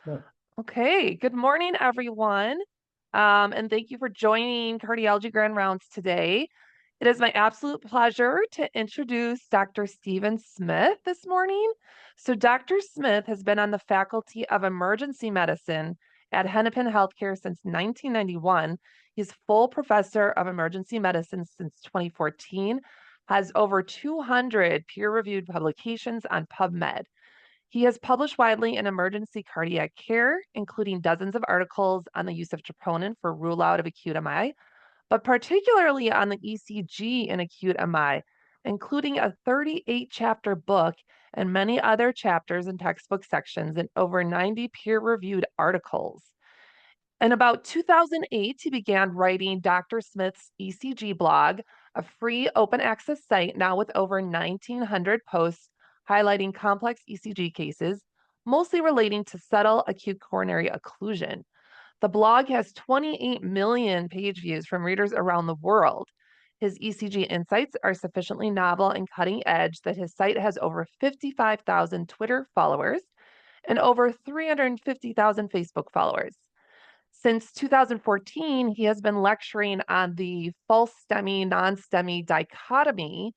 Yeah. Okay, good morning, everyone. And thank you for joining Cardiology Grand Rounds today. It is my absolute pleasure to introduce Dr. Stephen Smith this morning. So, Dr. Smith has been on the faculty of emergency medicine at Hennepin Healthcare since 1991. He's full professor of emergency medicine since 2014, has over 200 peer reviewed publications on PubMed. He has published widely in emergency cardiac care, including dozens of articles on the use of troponin for rule out of acute MI, but particularly on the ECG in acute MI, including a 38 chapter book and many other chapters and textbook sections and over 90 peer reviewed articles. In about 2008, he began writing Dr. Smith's ECG blog, a free open access site now with over 1,900 posts highlighting complex ECG cases, mostly relating to subtle acute coronary occlusion. The blog has 28 million page views from readers around the world. His ECG insights are sufficiently novel and cutting edge that his site has over 55,000 Twitter followers and over 350,000 Facebook followers. Since 2014, he has been lecturing on the false STEMI, non STEMI dichotomy.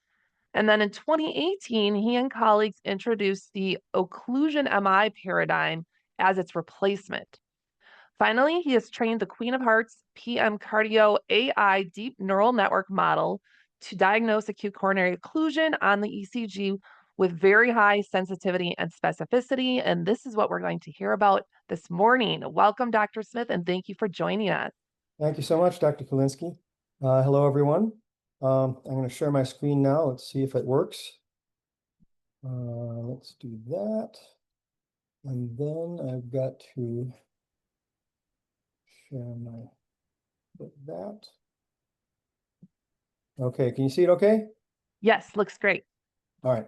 And then in 2018, he and colleagues introduced the occlusion MI paradigm as its replacement. Finally, he has trained the Queen of Hearts PM Cardio AI deep neural network model to diagnose acute coronary occlusion on the ECG with very high sensitivity and specificity. And this is what we're going to hear about this morning. Welcome, Dr. Smith, and thank you for joining us. Thank you so much, Dr. Kalinsky. Hello, everyone. I'm going to share my screen now. Let's see if it works. Let's do that. And then I've got to share my that. Okay, can you see it okay? Yes, looks great. All right.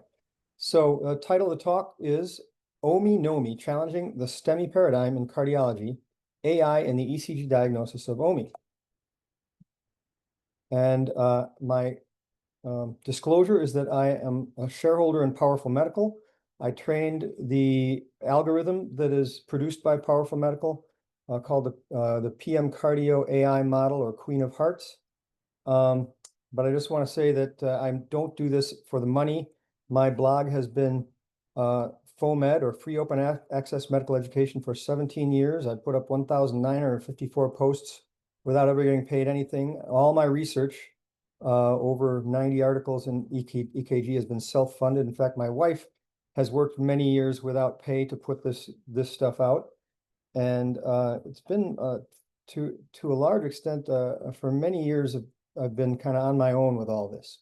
So the title of the talk is OMI NOMI, Challenging the STEMI Paradigm in Cardiology, AI and the ECG Diagnosis of OMI. And my disclosure is that I am a shareholder in Powerful Medical. I trained the algorithm that is produced by Powerful Medical called the PM Cardio AI model, or Queen of Hearts. But I just want to say that I don't do this for the money. My blog has been FOMED, or Free Open Access Medical Education, for 17 years. I put up 1,954 posts without ever getting paid anything. All my research, over 90 articles in EKG, has been self-funded. In fact, my wife has worked many years without pay to put this stuff out. And it's been, to a large extent, for many years, I've been kind of on my own with all this.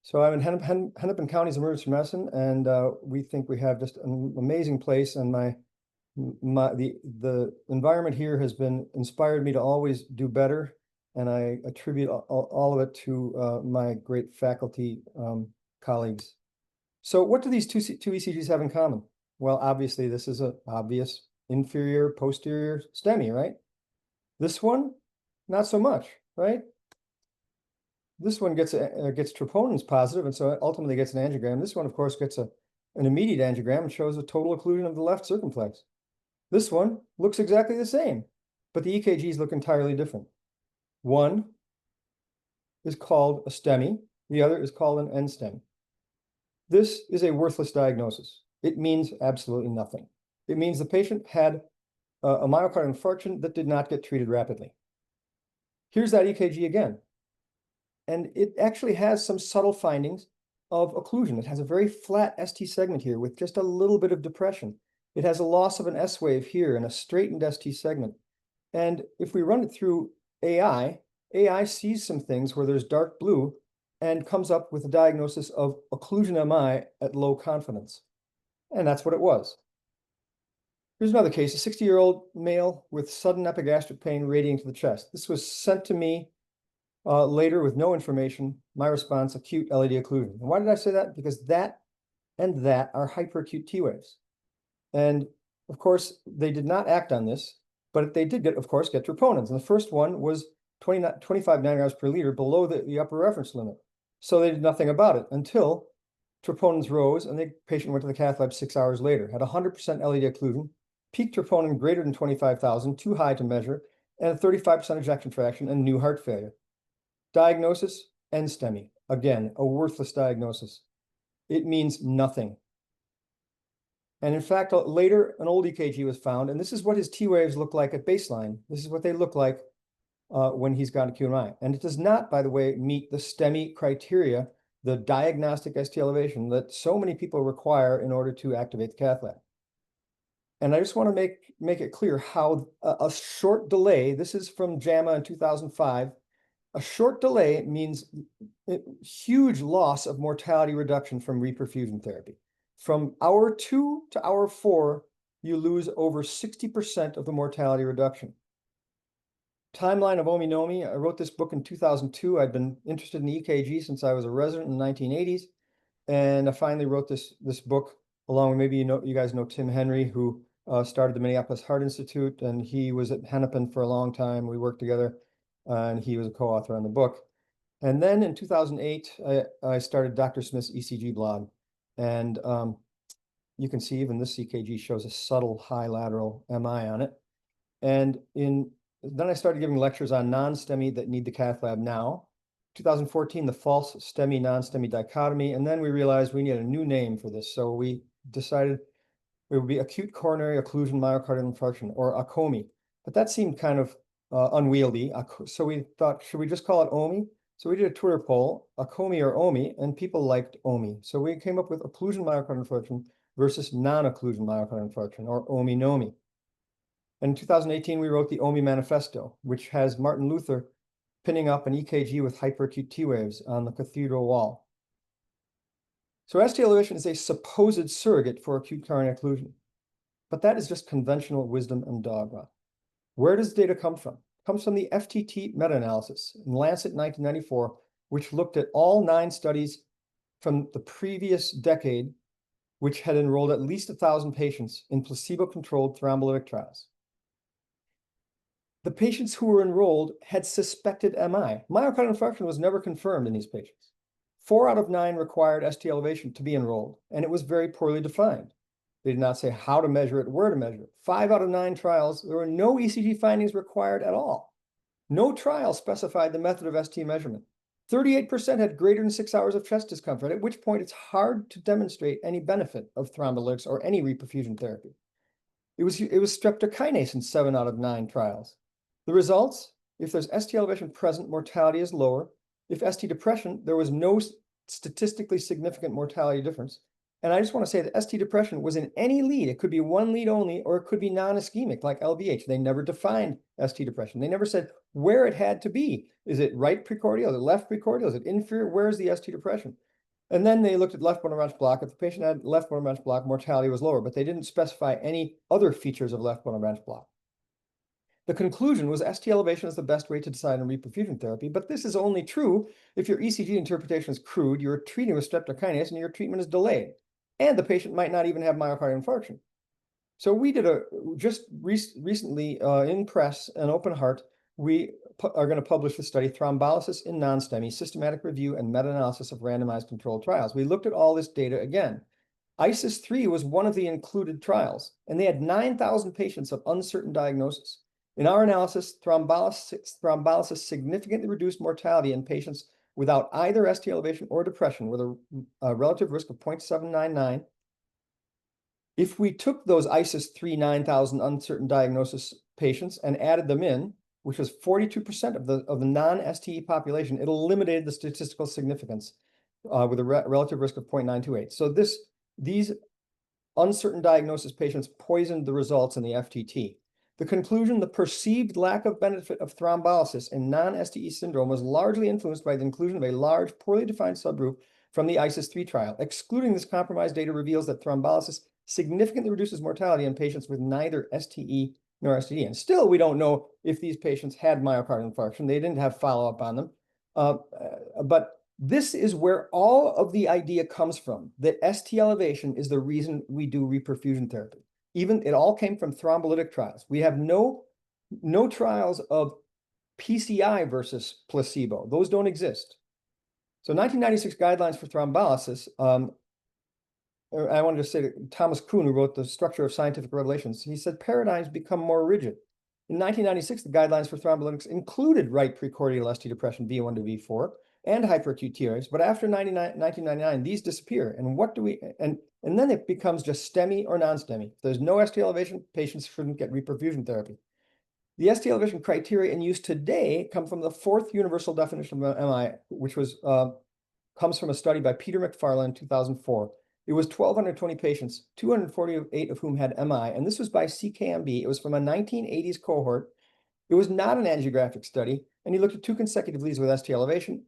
So I'm in Hennepin County's emergency medicine, and we think we have just an amazing place. And the environment here has been inspired me to always do better, and I attribute all of it to my great faculty colleagues. So what do these two ECGs have in common? Well, obviously, this is an obvious inferior posterior STEMI, right? This one, not so much, right? This one gets troponins positive, and so it ultimately gets an angiogram. This one, of course, gets an immediate angiogram and shows a total occlusion of the left circumflex. This one looks exactly the same, but the EKGs look entirely different. One is called a STEMI, the other is called an NSTEMI. This is a worthless diagnosis. It means absolutely nothing. It means the patient had a myocardial infarction that did not get treated rapidly. Here's that EKG again. And it actually has some subtle findings of occlusion. It has a very flat ST segment here with just a little bit of depression. It has a loss of an S wave here and a straightened ST segment. And if we run it through AI sees some things where there's dark blue and comes up with a diagnosis of occlusion MI at low confidence. And that's what it was. Here's another case, a 60-year-old male with sudden epigastric pain radiating to the chest. This was sent to me later with no information. My response, acute LAD occlusion. And why did I say that? Because that and that are hyperacute T waves. And of course, they did not act on this, but they did get troponins. And the first one was 25 nanograms per liter below the upper reference limit. So they did nothing about it until troponins rose and the patient went to the cath lab 6 hours later, had 100% LAD occlusion, peak troponin greater than 25,000, too high to measure, and a 35% ejection fraction and new heart failure. Diagnosis, NSTEMI. Again, a worthless diagnosis. It means nothing. And in fact, later an old EKG was found, and this is what his T waves look like at baseline. This is what they look like when he's got a QMI. And it does not, by the way, meet the STEMI criteria, the diagnostic ST elevation that so many people require in order to activate the cath lab. And I just want to make it clear how a short delay, this is from JAMA in 2005, a short delay means huge loss of mortality reduction from reperfusion therapy. From hour 2 to hour 4, you lose over 60% of the mortality reduction. Timeline of OMI-NOMI. I wrote this book in 2002. I'd been interested in EKG since I was a resident in the 1980s. And I finally wrote this book along with, maybe you guys know Tim Henry, who started the Minneapolis Heart Institute, and he was at Hennepin for a long time. We worked together, and he was a co-author on the book. And then in 2008, I started Dr. Smith's ECG blog. And you can see even this EKG shows a subtle high lateral MI on it. And then I started giving lectures on non-STEMI that need the cath lab now. 2014, the false STEMI, non-STEMI dichotomy. And then we realized we needed a new name for this. So we decided it would be acute coronary occlusion myocardial infarction, or ACOMI. But that seemed kind of unwieldy. So we thought, should we just call it OMI? So we did a Twitter poll, ACOMI or OMI, and people liked OMI. So we came up with occlusion myocardial infarction versus non-occlusion myocardial infarction, or OMI-NOMI. And in 2018, we wrote the OMI Manifesto, which has Martin Luther pinning up an EKG with hyperacute T waves on the cathedral wall. So ST elevation is a supposed surrogate for acute coronary occlusion, but that is just conventional wisdom and dogma. Where does data come from? It comes from the FTT meta-analysis in Lancet 1994, which looked at all 9 studies from the previous decade, which had enrolled at least 1,000 patients in placebo-controlled thrombolytic trials. The patients who were enrolled had suspected MI. Myocardial infarction was never confirmed in these patients. 4 out of 9 required ST elevation to be enrolled, and it was very poorly defined. They did not say how to measure it, where to measure it. 5 out of 9 trials, there were no ECG findings required at all. No trial specified the method of ST measurement. 38% had greater than 6 hours of chest discomfort, at which point it's hard to demonstrate any benefit of thrombolytics or any reperfusion therapy. It was streptokinase in 7 out of 9 trials. The results, if there's ST elevation present, mortality is lower. If ST depression, there was no statistically significant mortality difference. And I just want to say that ST depression was in any lead. It could be one lead only, or it could be non-ischemic like LVH. They never defined ST depression. They never said where it had to be. Is it right precordial? Is it left precordial? Is it inferior? Where's the ST depression? And then they looked at left bundle branch block. If the patient had left bundle branch block, mortality was lower, but they didn't specify any other features of left bundle branch block. The conclusion was ST elevation is the best way to decide on reperfusion therapy, but this is only true if your ECG interpretation is crude, you're treating with streptokinase, and your treatment is delayed, and the patient might not even have myocardial infarction. So we did recently in Press, an open heart, we are going to publish the study, Thrombolysis in Non-STEMI, Systematic Review and Meta-Analysis of Randomized Controlled Trials. We looked at all this data again. ISIS-3 was one of the included trials, and they had 9,000 patients of uncertain diagnosis. In our analysis, thrombolysis significantly reduced mortality in patients without either ST elevation or depression with a relative risk of 0.799. If we took those ISIS-3 9,000 uncertain diagnosis patients and added them in, which was 42% of the non-STE population, it eliminated the statistical significance with a relative risk of 0.928. So these uncertain diagnosis patients poisoned the results in the FTT. The conclusion, the perceived lack of benefit of thrombolysis in non-STE syndrome was largely influenced by the inclusion of a large, poorly defined subgroup from the ISIS-3 trial. Excluding this compromised data reveals that thrombolysis significantly reduces mortality in patients with neither STE nor STD. And still, we don't know if these patients had myocardial infarction. They didn't have follow-up on them. But this is where all of the idea comes from, that ST elevation is the reason we do reperfusion therapy. It all came from thrombolytic trials. We have no trials of PCI versus placebo. Those don't exist. So 1996 guidelines for thrombolysis I wanted to say to Thomas Kuhn, who wrote The Structure of Scientific Revelations, he said paradigms become more rigid. In 1996, the guidelines for thrombolytics included right precordial ST depression V1 to V4 and hyperacute T waves, but after 1999, these disappear. And what do we, and then it becomes just STEMI or non-STEMI. If there's no ST elevation, patients shouldn't get reperfusion therapy. The ST elevation criteria in use today come from the fourth universal definition of MI, which was comes from a study by Peter McFarland in 2004. It was 1,220 patients, 248 of whom had MI, and this was by CKMB. It was from a 1980s cohort. It was not an angiographic study, and he looked at 2 consecutive leads with ST elevation,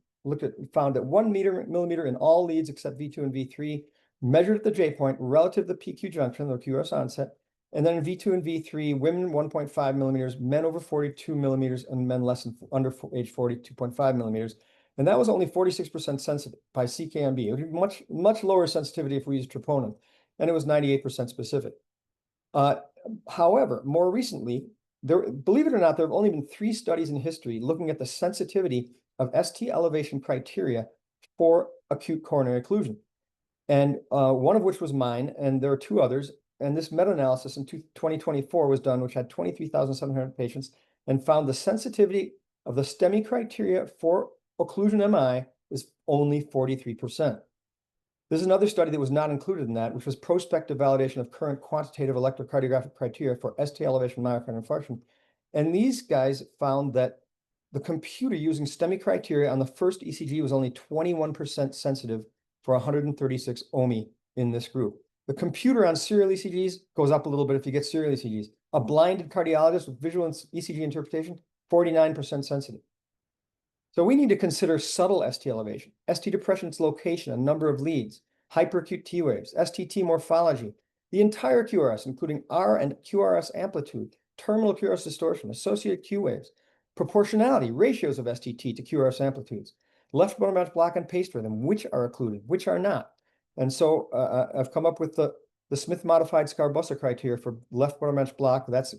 found that 1 millimeter in all leads except V2 and V3, measured at the J point relative to the PQ junction, or QRS onset, and then in V2 and V3, women 1.5 millimeters, men over 42 millimeters, and men under age 40, 2.5 millimeters. And that was only 46% sensitive by CKMB. It would be much lower sensitivity if we used troponin, and it was 98% specific. However, more recently, believe it or not, there have only been 3 studies in history looking at the sensitivity of ST elevation criteria for acute coronary occlusion. And one of which was mine, and there are 2 others. And this meta-analysis in 2024 was done, which had 23,700 patients, and found the sensitivity of the STEMI criteria for occlusion MI is only 43%. There's another study that was not included in that, which was prospective validation of current quantitative electrocardiographic criteria for ST elevation myocardial infarction. And these guys found that the computer using STEMI criteria on the first ECG was only 21% sensitive for 136 OMI in this group. The computer on serial ECGs goes up a little bit if you get serial ECGs. A blinded cardiologist with visual ECG interpretation, 49% sensitive. So we need to consider subtle ST elevation, ST depression's location, a number of leads, hyperacute T waves, STT morphology, the entire QRS, including R and QRS amplitude, terminal QRS distortion, associated Q waves, proportionality, ratios of STT to QRS amplitudes, left buttock match block and paste rhythm, which are occluded, which are not. And so I've come up with the Smith modified Scar-Bussa criteria for left buttock match block. That's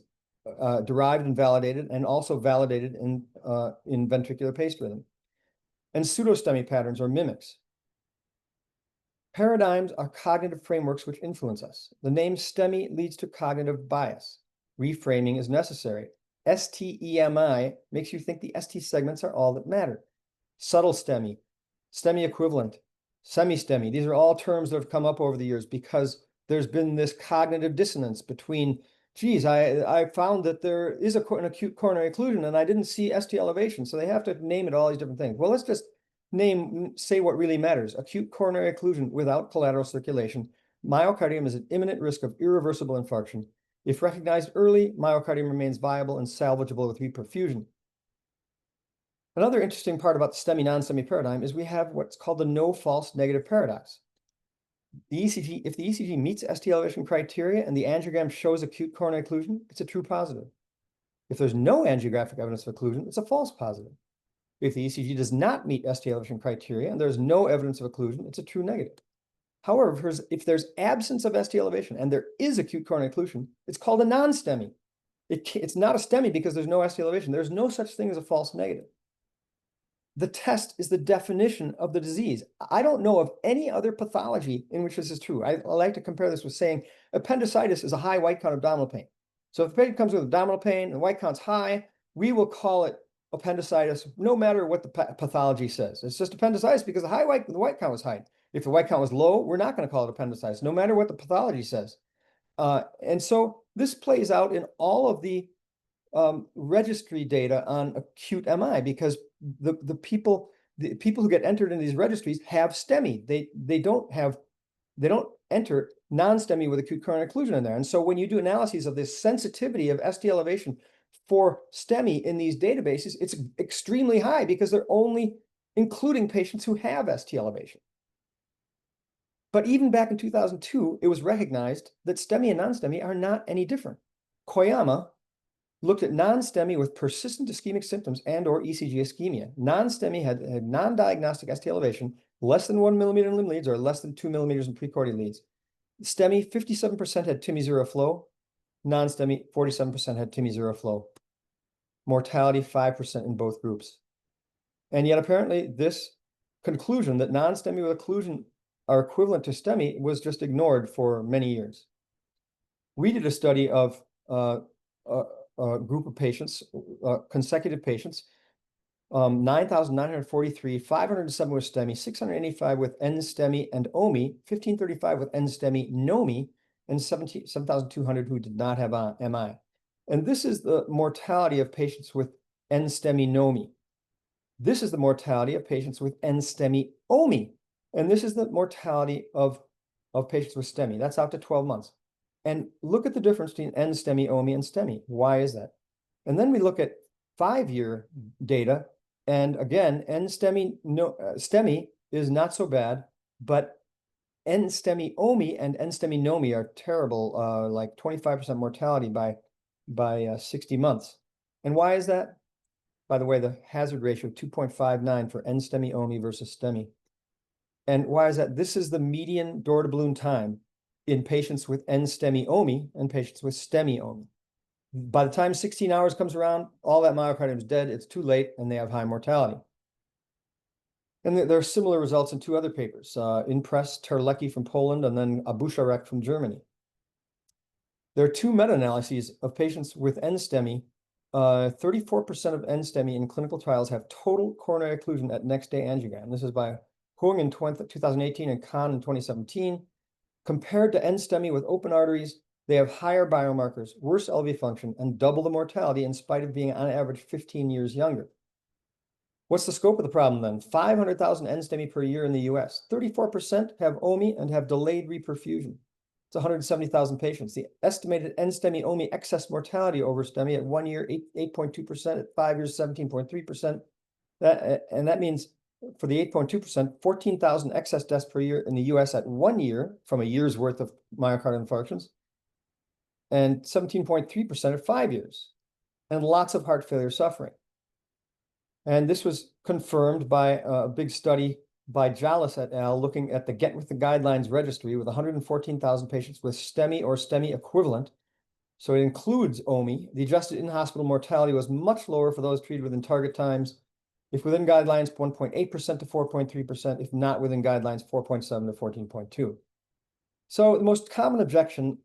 derived and validated, and also validated in ventricular paste rhythm. And pseudo-STEMI patterns or mimics. Paradigms are cognitive frameworks which influence us. The name STEMI leads to cognitive bias. Reframing is necessary. STEMI makes you think the ST segments are all that matter. Subtle STEMI, STEMI equivalent, semi-STEMI. These are all terms that have come up over the years because there's been this cognitive dissonance between, geez, I found that there is an acute coronary occlusion and I didn't see ST elevation, so they have to name it all these different things. Well, let's just say what really matters. Acute coronary occlusion without collateral circulation. Myocardium is at imminent risk of irreversible infarction. If recognized early, myocardium remains viable and salvageable with reperfusion. Another interesting part about the STEMI non-STEMI paradigm is we have what's called the no false negative paradox. If the ECG meets ST elevation criteria and the angiogram shows acute coronary occlusion, it's a true positive. If there's no angiographic evidence of occlusion, it's a false positive. If the ECG does not meet ST elevation criteria and there's no evidence of occlusion, it's a true negative. However, if there's absence of ST elevation and there is acute coronary occlusion, it's called a non-STEMI. It's not a STEMI because there's no ST elevation. There's no such thing as a false negative. The test is the definition of the disease. I don't know of any other pathology in which this is true. I like to compare this with saying appendicitis is a high white count abdominal pain. So if the patient comes with abdominal pain and the white count's high, we will call it appendicitis no matter what the pathology says. It's just appendicitis because the white count was high. If the white count was low, we're not going to call it appendicitis, no matter what the pathology says. And so this plays out in all of the registry data on acute MI because the people who get entered in these registries have STEMI. They don't enter non-STEMI with acute coronary occlusion in there. And so when you do analyses of this sensitivity of ST elevation for STEMI in these databases, it's extremely high because they're only including patients who have ST elevation. But even back in 2002, it was recognized that STEMI and non-STEMI are not any different. Koyama looked at non-STEMI with persistent ischemic symptoms and or ECG ischemia. Non-STEMI had non-diagnostic ST elevation, less than 1 millimeter in limb leads or less than 2 millimeters in precordial leads. STEMI, 57% had TIMI zero flow. Non-STEMI, 47% had TIMI zero flow. Mortality, 5% in both groups. And yet apparently this conclusion that non-STEMI with occlusion are equivalent to STEMI was just ignored for many years. We did a study of a group of patients, consecutive patients, 9,943, 507 with STEMI, 685 with N-STEMI and OMI, 1,535 with N-STEMI, NOMI, and 7,200 who did not have MI. And this is the mortality of patients with N-STEMI, NOMI. This is the mortality of patients with N-STEMI, OMI. And this is the mortality of patients with STEMI. That's out to 12 months. And look at the difference between N-STEMI, OMI, and STEMI. Why is that? And then we look at 5-year data. And again, STEMI is not so bad, but N-STEMI, OMI, and N-STEMI, NOMI are terrible, like 25% mortality by 60 months. And why is that? By the way, the hazard ratio 2.59 for N-STEMI, OMI versus STEMI. And why is that? This is the median door to balloon time in patients with N-STEMI, OMI and patients with STEMI, OMI. By the time 16 hours comes around, all that myocardium is dead. It's too late, and they have high mortality. And there are similar results in 2 other papers, Impress, Terlecki from Poland, and then Abusharek from Germany. There are 2 meta-analyses of patients with N-STEMI. 34% of N-STEMI in clinical trials have total coronary occlusion at next-day angiogram. This is by Huang in 2018 and Coll in 2017. Compared to N-STEMI with open arteries, they have higher biomarkers, worse LV function, and double the mortality in spite of being on average 15 years younger. What's the scope of the problem then? 500,000 N-STEMI per year in the US. 34% have OMI and have delayed reperfusion. It's 170,000 patients. The estimated N-STEMI OMI excess mortality over STEMI at 1 year, 8.2%, at 5 years, 17.3%. That means for the 8.2%, 14,000 excess deaths per year in the US at 1 year from a year's worth of myocardial infarctions, and 17.3% at 5 years, and lots of heart failure suffering. And this was confirmed by a big study by Jallis et al. Looking at the Get With the Guidelines registry with 114,000 patients with STEMI or STEMI equivalent. So it includes OMI. The adjusted in-hospital mortality was much lower for those treated within target times. If within guidelines, 1.8% to 4.3%. If not within guidelines, 4.7 to 14.2. So the most common objection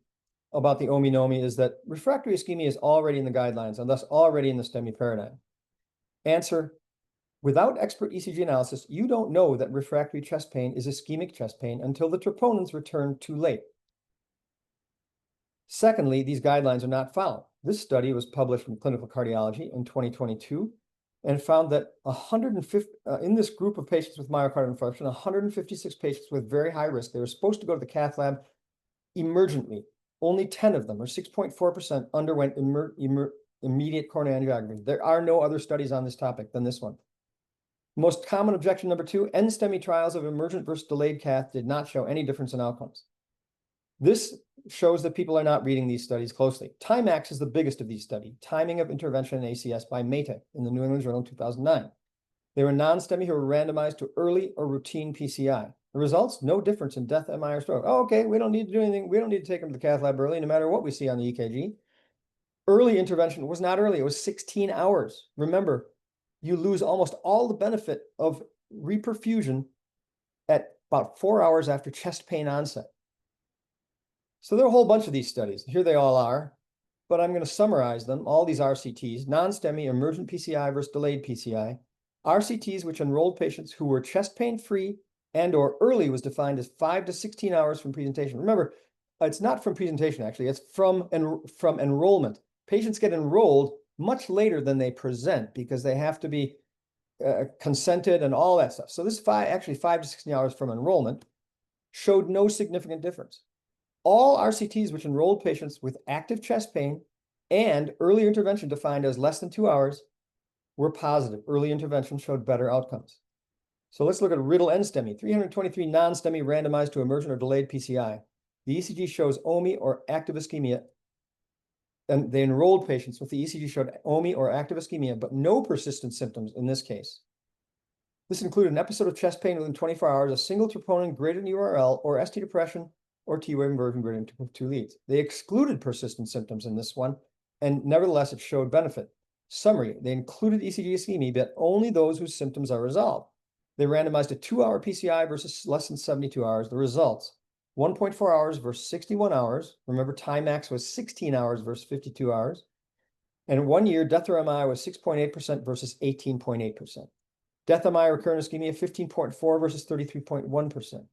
about the OMI-NOMI is that refractory ischemia is already in the guidelines and thus already in the STEMI paradigm. Answer: without expert ECG analysis, you don't know that refractory chest pain is ischemic chest pain until the troponins return too late. Secondly, these guidelines are not followed. This study was published in Clinical Cardiology in 2022 and found that 150 in this group of patients with myocardial infarction, 156 patients with very high risk, they were supposed to go to the cath lab emergently. Only 10 of them, or 6.4%, underwent immediate coronary angiography. There are no other studies on this topic than this one. Most common objection number 2, N-STEMI trials of emergent versus delayed cath did not show any difference in outcomes. This shows that people are not reading these studies closely. TIMAX is the biggest of these studies, Timing of Intervention in ACS by Maytek in the New England Journal 2009. They were non-STEMI who were randomized to early or routine PCI. The results, no difference in death, MI, or stroke. Oh, okay, we don't need to do anything. We don't need to take them to the cath lab early, no matter what we see on the EKG. Early intervention was not early. It was 16 hours. Remember, you lose almost all the benefit of reperfusion at about 4 hours after chest pain onset. So there are a whole bunch of these studies. Here they all are, but I'm going to summarize them. All these RCTs, non-STEMI, emergent PCI versus delayed PCI. RCTs which enrolled patients who were chest pain-free and or early was defined as 5 to 16 hours from presentation. Remember, it's not from presentation, actually. It's from enrollment. Patients get enrolled much later than they present because they have to be consented and all that stuff. So this 5 to 16 hours from enrollment showed no significant difference. All RCTs which enrolled patients with active chest pain and early intervention defined as less than 2 hours were positive. Early intervention showed better outcomes. So let's look at riddle N-STEMI. 323 non-STEMI randomized to emergent or delayed PCI. The ECG shows OMI or active ischemia, and they enrolled patients with the ECG showed OMI or active ischemia, but no persistent symptoms in this case. This included an episode of chest pain within 24 hours, a single troponin greater than URL, or ST depression, or T-wave inversion greater than 2 leads. They excluded persistent symptoms in this one, and nevertheless, it showed benefit. Summary: they included ECG ischemia, but only those whose symptoms are resolved. They randomized a 2-hour PCI versus less than 72 hours. The results, 1.4 hours versus 61 hours. Remember, Timax was 16 hours versus 52 hours. And 1 year, death or MI was 6.8% versus 18.8%. Death MI recurrent ischemia, 15.4 versus 33.1%.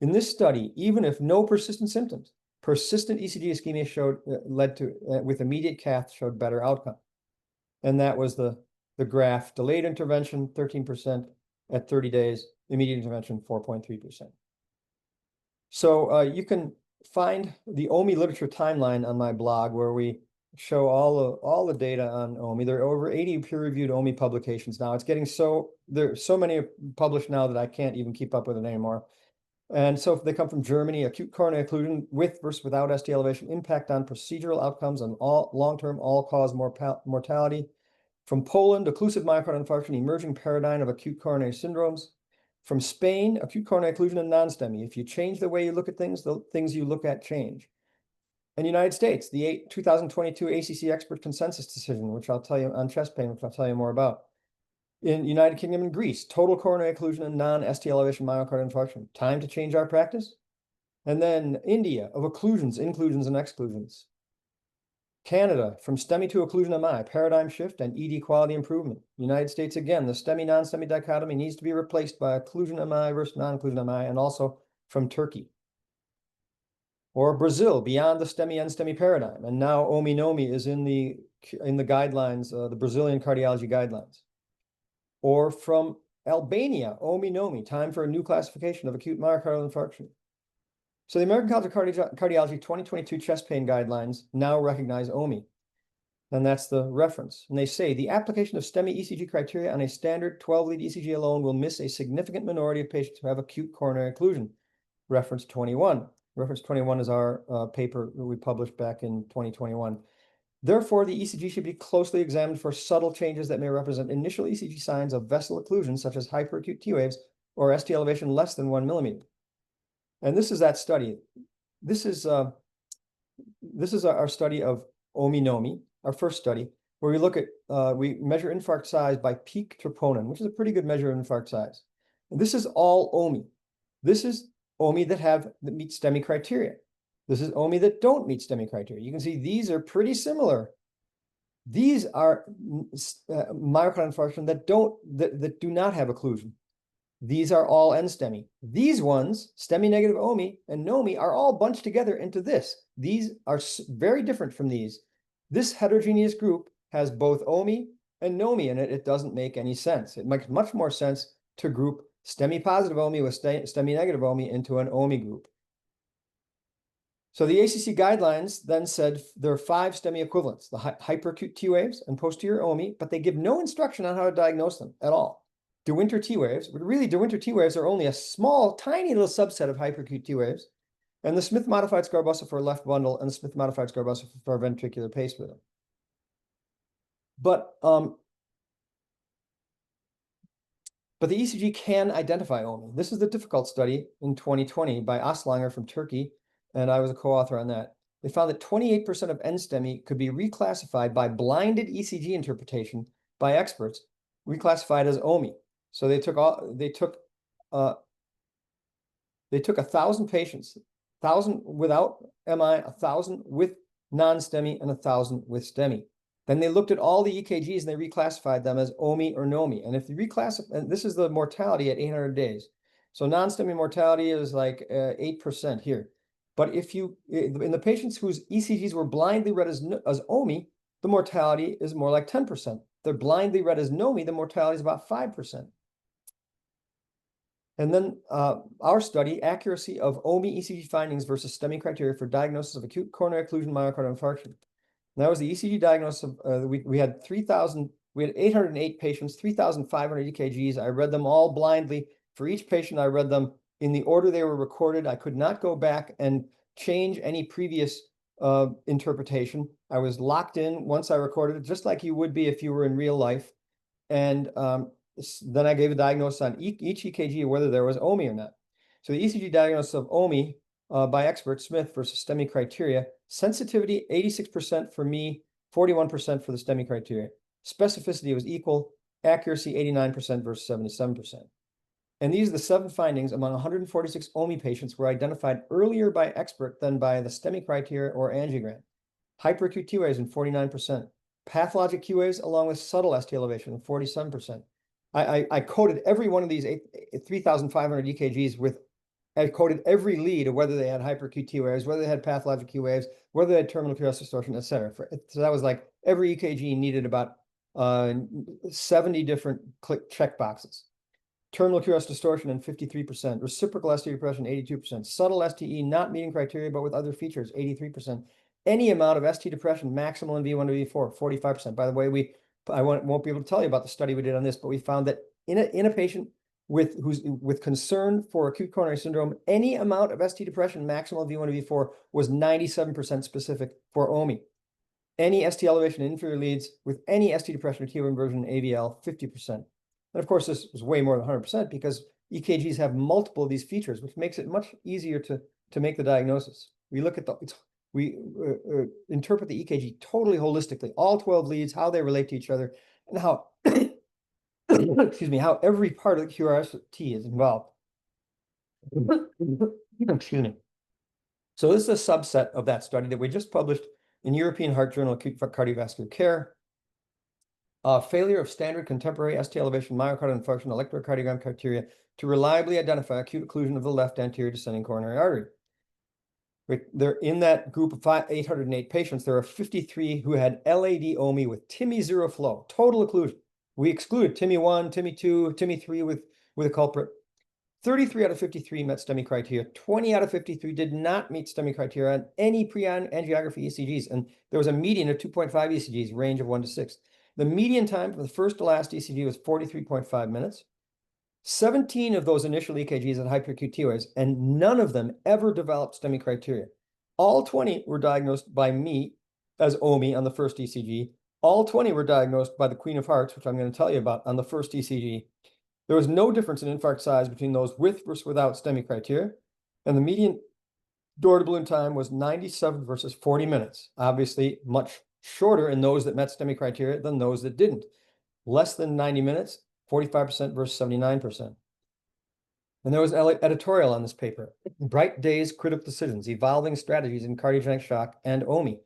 In this study, even if no persistent symptoms, persistent ECG ischemia led to, with immediate cath, showed better outcome. And that was the graph. Delayed intervention, 13% at 30 days. Immediate intervention, 4.3%. So you can find the OMI literature timeline on my blog, where we show all the data on OMI. There are over 80 peer-reviewed OMI publications now. It's getting there's so many published now that I can't even keep up with it anymore. And so they come from Germany: acute coronary occlusion with versus without ST elevation, impact on procedural outcomes and long-term all-cause mortality. From Poland, occlusive myocardial infarction, emerging paradigm of acute coronary syndromes. From Spain, acute coronary occlusion and non-STEMI. If you change the way you look at things, the things you look at change. In the United States, the 2022 ACC expert consensus decision, which I'll tell you on chest pain, which I'll tell you more about. In United Kingdom and Greece, total coronary occlusion and non-ST elevation myocardial infarction. Time to change our practice. And then India, of occlusions, inclusions, and exclusions. Canada, from STEMI to occlusion MI, paradigm shift and ED quality improvement. United States, again, the STEMI non-STEMI dichotomy needs to be replaced by occlusion MI versus non-occlusion MI, and also from Turkey. Or Brazil, beyond the STEMI and STEMI paradigm, and now OMI-NOMI is in the guidelines, the Brazilian cardiology guidelines. Or from Albania, OMI-NOMI, time for a new classification of acute myocardial infarction. So the American College of Cardiology 2022 chest pain guidelines now recognize OMI, and that's the reference. And they say the application of STEMI ECG criteria on a standard 12-lead ECG alone will miss a significant minority of patients who have acute coronary occlusion. Reference 21. Reference 21 is our paper that we published back in 2021. Therefore, the ECG should be closely examined for subtle changes that may represent initial ECG signs of vessel occlusion, such as hyperacute T waves or ST elevation less than 1 millimeter. And this is that study. This is our study of OMI-NOMI, our first study, where we look at, we measure infarct size by peak troponin, which is a pretty good measure of infarct size. And this is all OMI. This is OMI that meet STEMI criteria. This is OMI that don't meet STEMI criteria. You can see these are pretty similar. These are myocardial infarction that do not have occlusion. These are all NSTEMI. These ones, STEMI negative OMI and NOMI, are all bunched together into this. These are very different from these. This heterogeneous group has both OMI and NOMI in it. It doesn't make any sense. It makes much more sense to group STEMI positive OMI with STEMI negative OMI into an OMI group. So the ACC guidelines then said there are 5 STEMI equivalents: the hyperacute T waves and posterior OMI, but they give no instruction on how to diagnose them at all. De Winter T waves, but really De Winter T waves are only a small, tiny little subset of hyperacute T waves, and the Smith modified Scarbosa for left bundle and the Smith modified Scarbosa for ventricular pace rhythm. But the ECG can identify OMI. This is the difficult study in 2020 by Aslanger from Turkey, and I was a co-author on that. They found that 28% of NSTEMI could be reclassified by blinded ECG interpretation by experts, reclassified as OMI. So they took 1,000 patients, 1,000 without MI, 1,000 with non-STEMI, and 1,000 with STEMI. Then they looked at all the EKGs and they reclassified them as OMI or NOMI. And if you reclassify, and this is the mortality at 800 days. So non-STEMI mortality is like 8% here. But if you, in the patients whose ECGs were blindly read as OMI, the mortality is more like 10%. They're blindly read as NOMI, the mortality is about 5%. And then our study, accuracy of OMI ECG findings versus STEMI criteria for diagnosis of acute coronary occlusion myocardial infarction. And that was the ECG diagnosis of, we had 808 patients, 3,500 EKGs. I read them all blindly. For each patient, I read them in the order they were recorded. I could not go back and change any previous interpretation. I was locked in once I recorded it, just like you would be if you were in real life. And then I gave a diagnosis on each EKG, whether there was OMI or not. So the ECG diagnosis of OMI by expert Smith versus STEMI criteria: sensitivity 86% for me, 41% for the STEMI criteria. Specificity was equal. Accuracy 89% versus 77%. And these are the 7 findings among 146 OMI patients were identified earlier by expert than by the STEMI criteria or angiogram. Hyperacute QAs in 49%, pathologic QAs along with subtle ST elevation in 47%. I coded every one of these 3,500 EKGs with, I coded every lead of whether they had hyperacute T waves, whether they had pathologic Q waves, whether they had terminal QRS distortion, et cetera. So that was like every EKG needed about 70 different check boxes. Terminal QRS distortion in 53%, reciprocal ST depression 82%, subtle STE not meeting criteria but with other features 83%. Any amount of ST depression maximal in V1 to V4 45%. By the way, I won't be able to tell you about the study we did on this, but we found that in a patient with concern for acute coronary syndrome, any amount of ST depression maximal V1 to V4 was 97% specific for OMI. Any ST elevation in inferior leads with any ST depression or T inversion in AVL 50%. And of course, this was way more than 100% because EKGs have multiple of these features, which makes it much easier to make the diagnosis. We look at we interpret the EKG totally holistically, all 12 leads, how they relate to each other, and how, excuse me, how every part of the QRST is involved. Excuse me. So this is a subset of that study that we just published in European Heart Journal Acute Cardiovascular Care. Failure of standard contemporary ST elevation myocardial infarction electrocardiogram criteria to reliably identify acute occlusion of the left anterior descending coronary artery. They're in that group of 808 patients. There are 53 who had LAD OMI with TIMI zero flow, total occlusion. We excluded TIMI 1, TIMI 2, TIMI 3 with a culprit. 33 out of 53 met STEMI criteria. 20 out of 53 did not meet STEMI criteria on any pre-angiography ECGs. And there was a median of 2.5 ECGs, range of 1 to 6. The median time from the first to last ECG was 43.5 minutes. 17 of those initial EKGs had hyperacute T waves, and none of them ever developed STEMI criteria. All 20 were diagnosed by me as OMI on the first ECG. All 20 were diagnosed by the Queen of Hearts, which I'm going to tell you about, on the first ECG. There was no difference in infarct size between those with versus without STEMI criteria, and the median door to balloon time was 97 versus 40 minutes. Obviously, much shorter in those that met STEMI criteria than those that didn't. Less than 90 minutes, 45% versus 79%. And there was an editorial on this paper, Bright Days, Critical Decisions, Evolving Strategies in Cardiogenic Shock and OMI.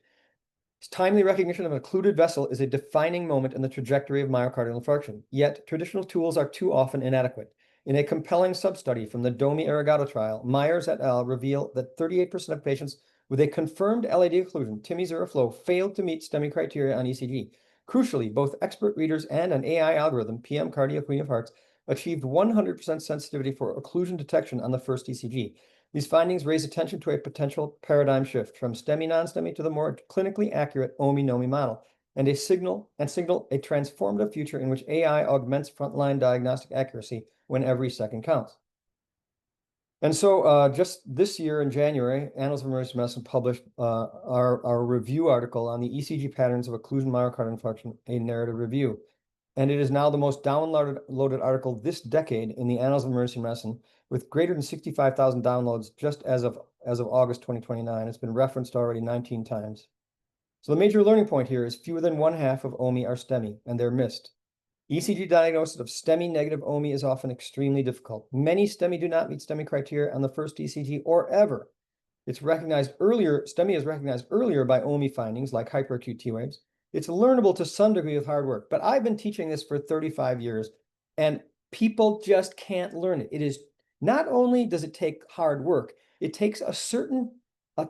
Timely recognition of an occluded vessel is a defining moment in the trajectory of myocardial infarction, yet traditional tools are too often inadequate. In a compelling sub-study from the DOMI Irrigato trial, Myers et al. Reveal that 38% of patients with a confirmed LAD occlusion, TIMI zero flow, failed to meet STEMI criteria on ECG. Crucially, both expert readers and an AI algorithm, PM Cardio Queen of Hearts, achieved 100% sensitivity for occlusion detection on the first ECG. These findings raise attention to a potential paradigm shift from STEMI non-STEMI to the more clinically accurate OMI-NOMI model, and signal a transformative future in which AI augments frontline diagnostic accuracy when every second counts. And so just this year in January, Annals of Emergency Medicine published our review article on the ECG patterns of occlusion myocardial infarction, a narrative review. And it is now the most downloaded article this decade in the Annals of Emergency Medicine, with greater than 65,000 downloads just as of August 2029. It's been referenced already 19 times. So the major learning point here is fewer than 1/2 of OMI are STEMI, and they're missed. ECG diagnosis of STEMI negative OMI is often extremely difficult. Many STEMI do not meet STEMI criteria on the first ECG or ever. It's recognized earlier, STEMI is recognized earlier by OMI findings like hyperacute T waves. It's learnable to some degree with hard work, but I've been teaching this for 35 years and people just can't learn it. It is not only does it take hard work, it takes a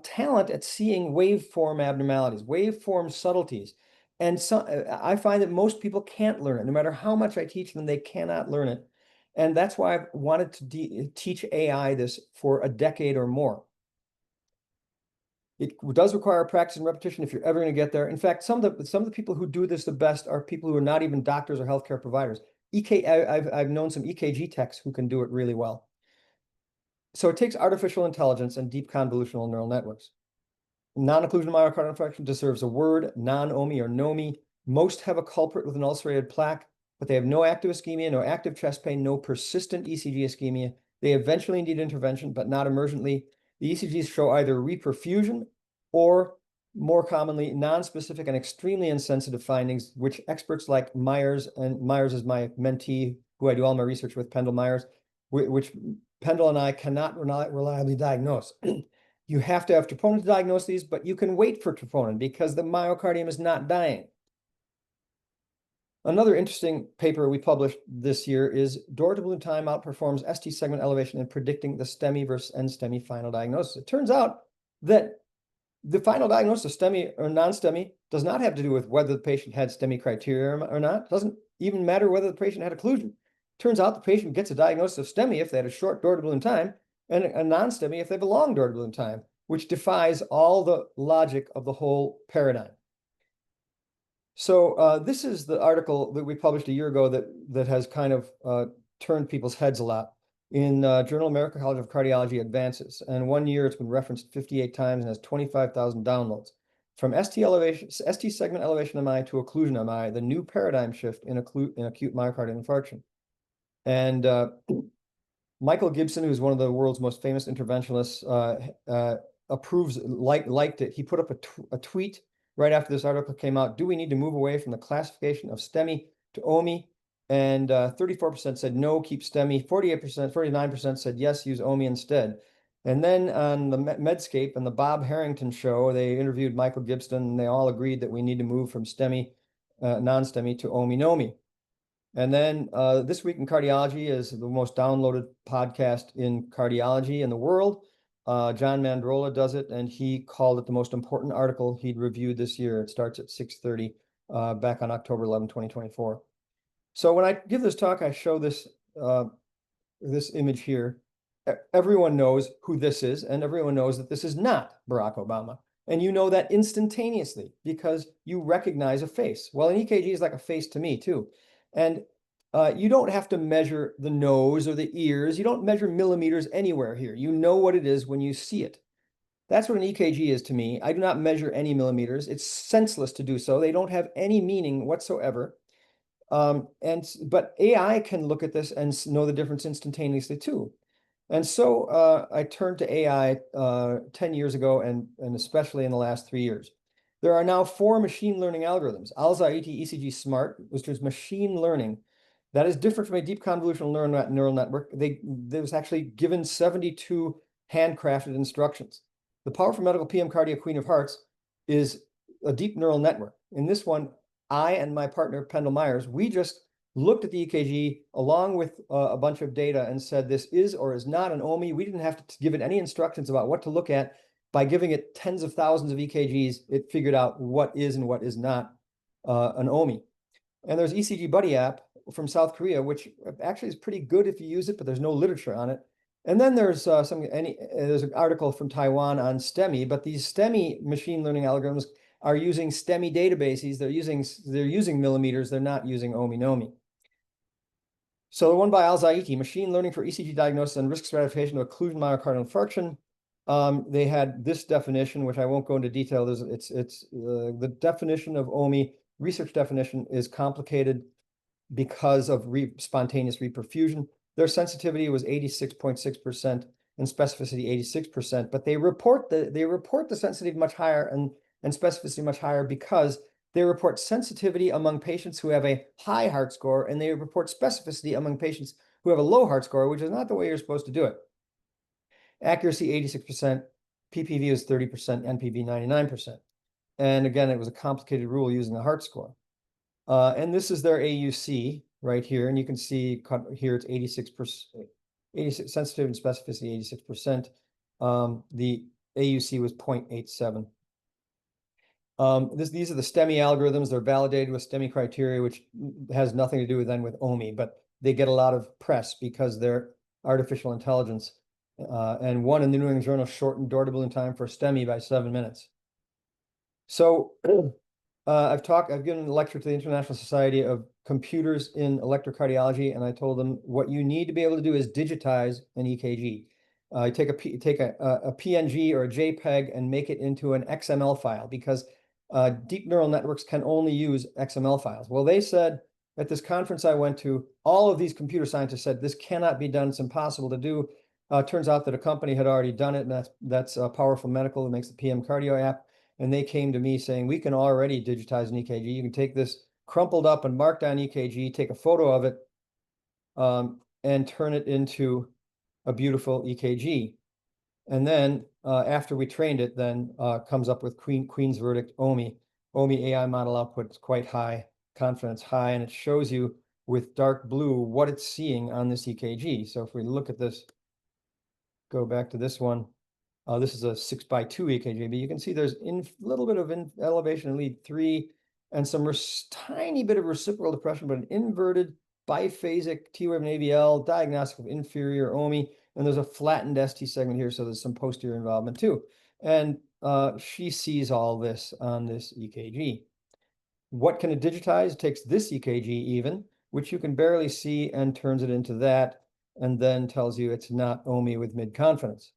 talent at seeing waveform abnormalities, waveform subtleties. And so I find that most people can't learn it. No matter how much I teach them, they cannot learn it. And that's why I've wanted to teach AI this for a decade or more. It does require practice and repetition if you're ever going to get there. In fact, some of the people who do this the best are people who are not even doctors or healthcare providers. I've known some EKG techs who can do it really well. So it takes artificial intelligence and deep convolutional neural networks. Non-occlusion myocardial infarction deserves a word, non-OMI or NOMI. Most have a culprit with an ulcerated plaque, but they have no active ischemia, no active chest pain, no persistent ECG ischemia. They eventually need intervention, but not emergently. The ECGs show either reperfusion or, more commonly, non-specific and extremely insensitive findings, which experts like Myers, and Myers is my mentee, who I do all my research with, Pendle Myers, which Pendle and I cannot reliably diagnose. You have to have troponin to diagnose these, but you can wait for troponin because the myocardium is not dying. Another interesting paper we published this year is door to balloon time outperforms ST segment elevation in predicting the STEMI versus NSTEMI final diagnosis. It turns out that the final diagnosis of STEMI or non-STEMI does not have to do with whether the patient had STEMI criteria or not. It doesn't even matter whether the patient had occlusion. Turns out the patient gets a diagnosis of STEMI if they had a short door to balloon time and a non-STEMI if they have a long door to balloon time, which defies all the logic of the whole paradigm. So this is the article that we published a year ago that has kind of turned people's heads a lot in Journal American College of Cardiology Advances. And 1 year it's been referenced 58 times and has 25,000 downloads. From ST segment elevation MI to occlusion MI, the new paradigm shift in acute myocardial infarction. And Michael Gibson, who's one of the world's most famous interventionalists, approves, liked it. He put up a tweet right after this article came out. Do we need to move away from the classification of STEMI to OMI? And 34% said no, keep STEMI. 49% said yes, use OMI instead. And then on the Medscape and the Bob Harrington show, they interviewed Michael Gibson, and they all agreed that we need to move from STEMI, non-STEMI to OMI-NOMI. And then This Week in Cardiology is the most downloaded podcast in cardiology in the world. John Mandrola does it, and he called it the most important article he'd reviewed this year. It starts at 6:30 back on October 11, 2024. So when I give this talk, I show this this image here. Everyone knows who this is, and everyone knows that this is not Barack Obama. And you know that instantaneously because you recognize a face. Well, an EKG is like a face to me too. And you don't have to measure the nose or the ears. You don't measure millimeters anywhere here. You know what it is when you see it. That's what an EKG is to me. I do not measure any millimeters. It's senseless to do so. They don't have any meaning whatsoever. But AI can look at this and know the difference instantaneously too. And so I turned to AI 10 years ago and especially in the last 3 years. There are now 4 machine learning algorithms. Al-Zaiti ECG Smart, which is machine learning. That is different from a deep convolutional neural network. They was actually given 72 handcrafted instructions. The Powerful Medical PM Cardia Queen of Hearts is a deep neural network. In this one, I and my partner, Pendle Myers, we just looked at the EKG along with a bunch of data and said this is or is not an OMI. We didn't have to give it any instructions about what to look at. By giving it tens of thousands of EKGs, it figured out what is and what is not an OMI. And there's ECG Buddy app from South Korea, which actually is pretty good if you use it, but there's no literature on it. And then there's there's an article from Taiwan on STEMI, but these STEMI machine learning algorithms are using STEMI databases. They're using millimeters. They're not using OMI-NOMI. So the one by Al-Zaiti, machine learning for ECG diagnosis and risk stratification of occlusion myocardial infarction. They had this definition, which I won't go into detail. The definition of OMI, research definition, is complicated because of spontaneous reperfusion. Their sensitivity was 86.6% and specificity 86%, but they report the sensitivity much higher and specificity much higher because they report sensitivity among patients who have a high heart score, and they report specificity among patients who have a low heart score, which is not the way you're supposed to do it. Accuracy 86%, PPV is 30%, NPV 99%. And again, it was a complicated rule using the heart score. And this is their AUC right here. And you can see here it's 86%, sensitivity and specificity 86%. The AUC was 0.87. These are the STEMI algorithms. They're validated with STEMI criteria, which has nothing to do with OMI, but they get a lot of press because they're artificial intelligence. And one in the New England Journal shortened door to balloon time for STEMI by 7 minutes. So I've given a lecture to the International Society of Computers in Electrocardiology, and I told them what you need to be able to do is digitize an EKG. Take a PNG or a JPEG and make it into an XML file because deep neural networks can only use XML files. Well, they said at this conference I went to, all of these computer scientists said this cannot be done. It's impossible to do. Turns out that a company had already done it, and that's Powerful Medical that makes the PM Cardio app. And they came to me saying, we can already digitize an EKG. You can take this crumpled up and marked down EKG, take a photo of it, and turn it into a beautiful EKG. And then after we trained it, then comes up with Queen's verdict, OMI. OMI AI model output is quite high, confidence high, and it shows you with dark blue what it's seeing on this EKG. So if we look at this, go back to this one, this is a 6x2 EKG, but you can see there's a little bit of elevation in lead 3 and some tiny bit of reciprocal depression, but an inverted biphasic T-wave and AVL, diagnostic of inferior OMI, and there's a flattened ST segment here, so there's some posterior involvement too. And she sees all this on this EKG. What can it digitize? It takes this EKG even, which you can barely see, and turns it into that, and then tells you it's not OMI with mid-confidence.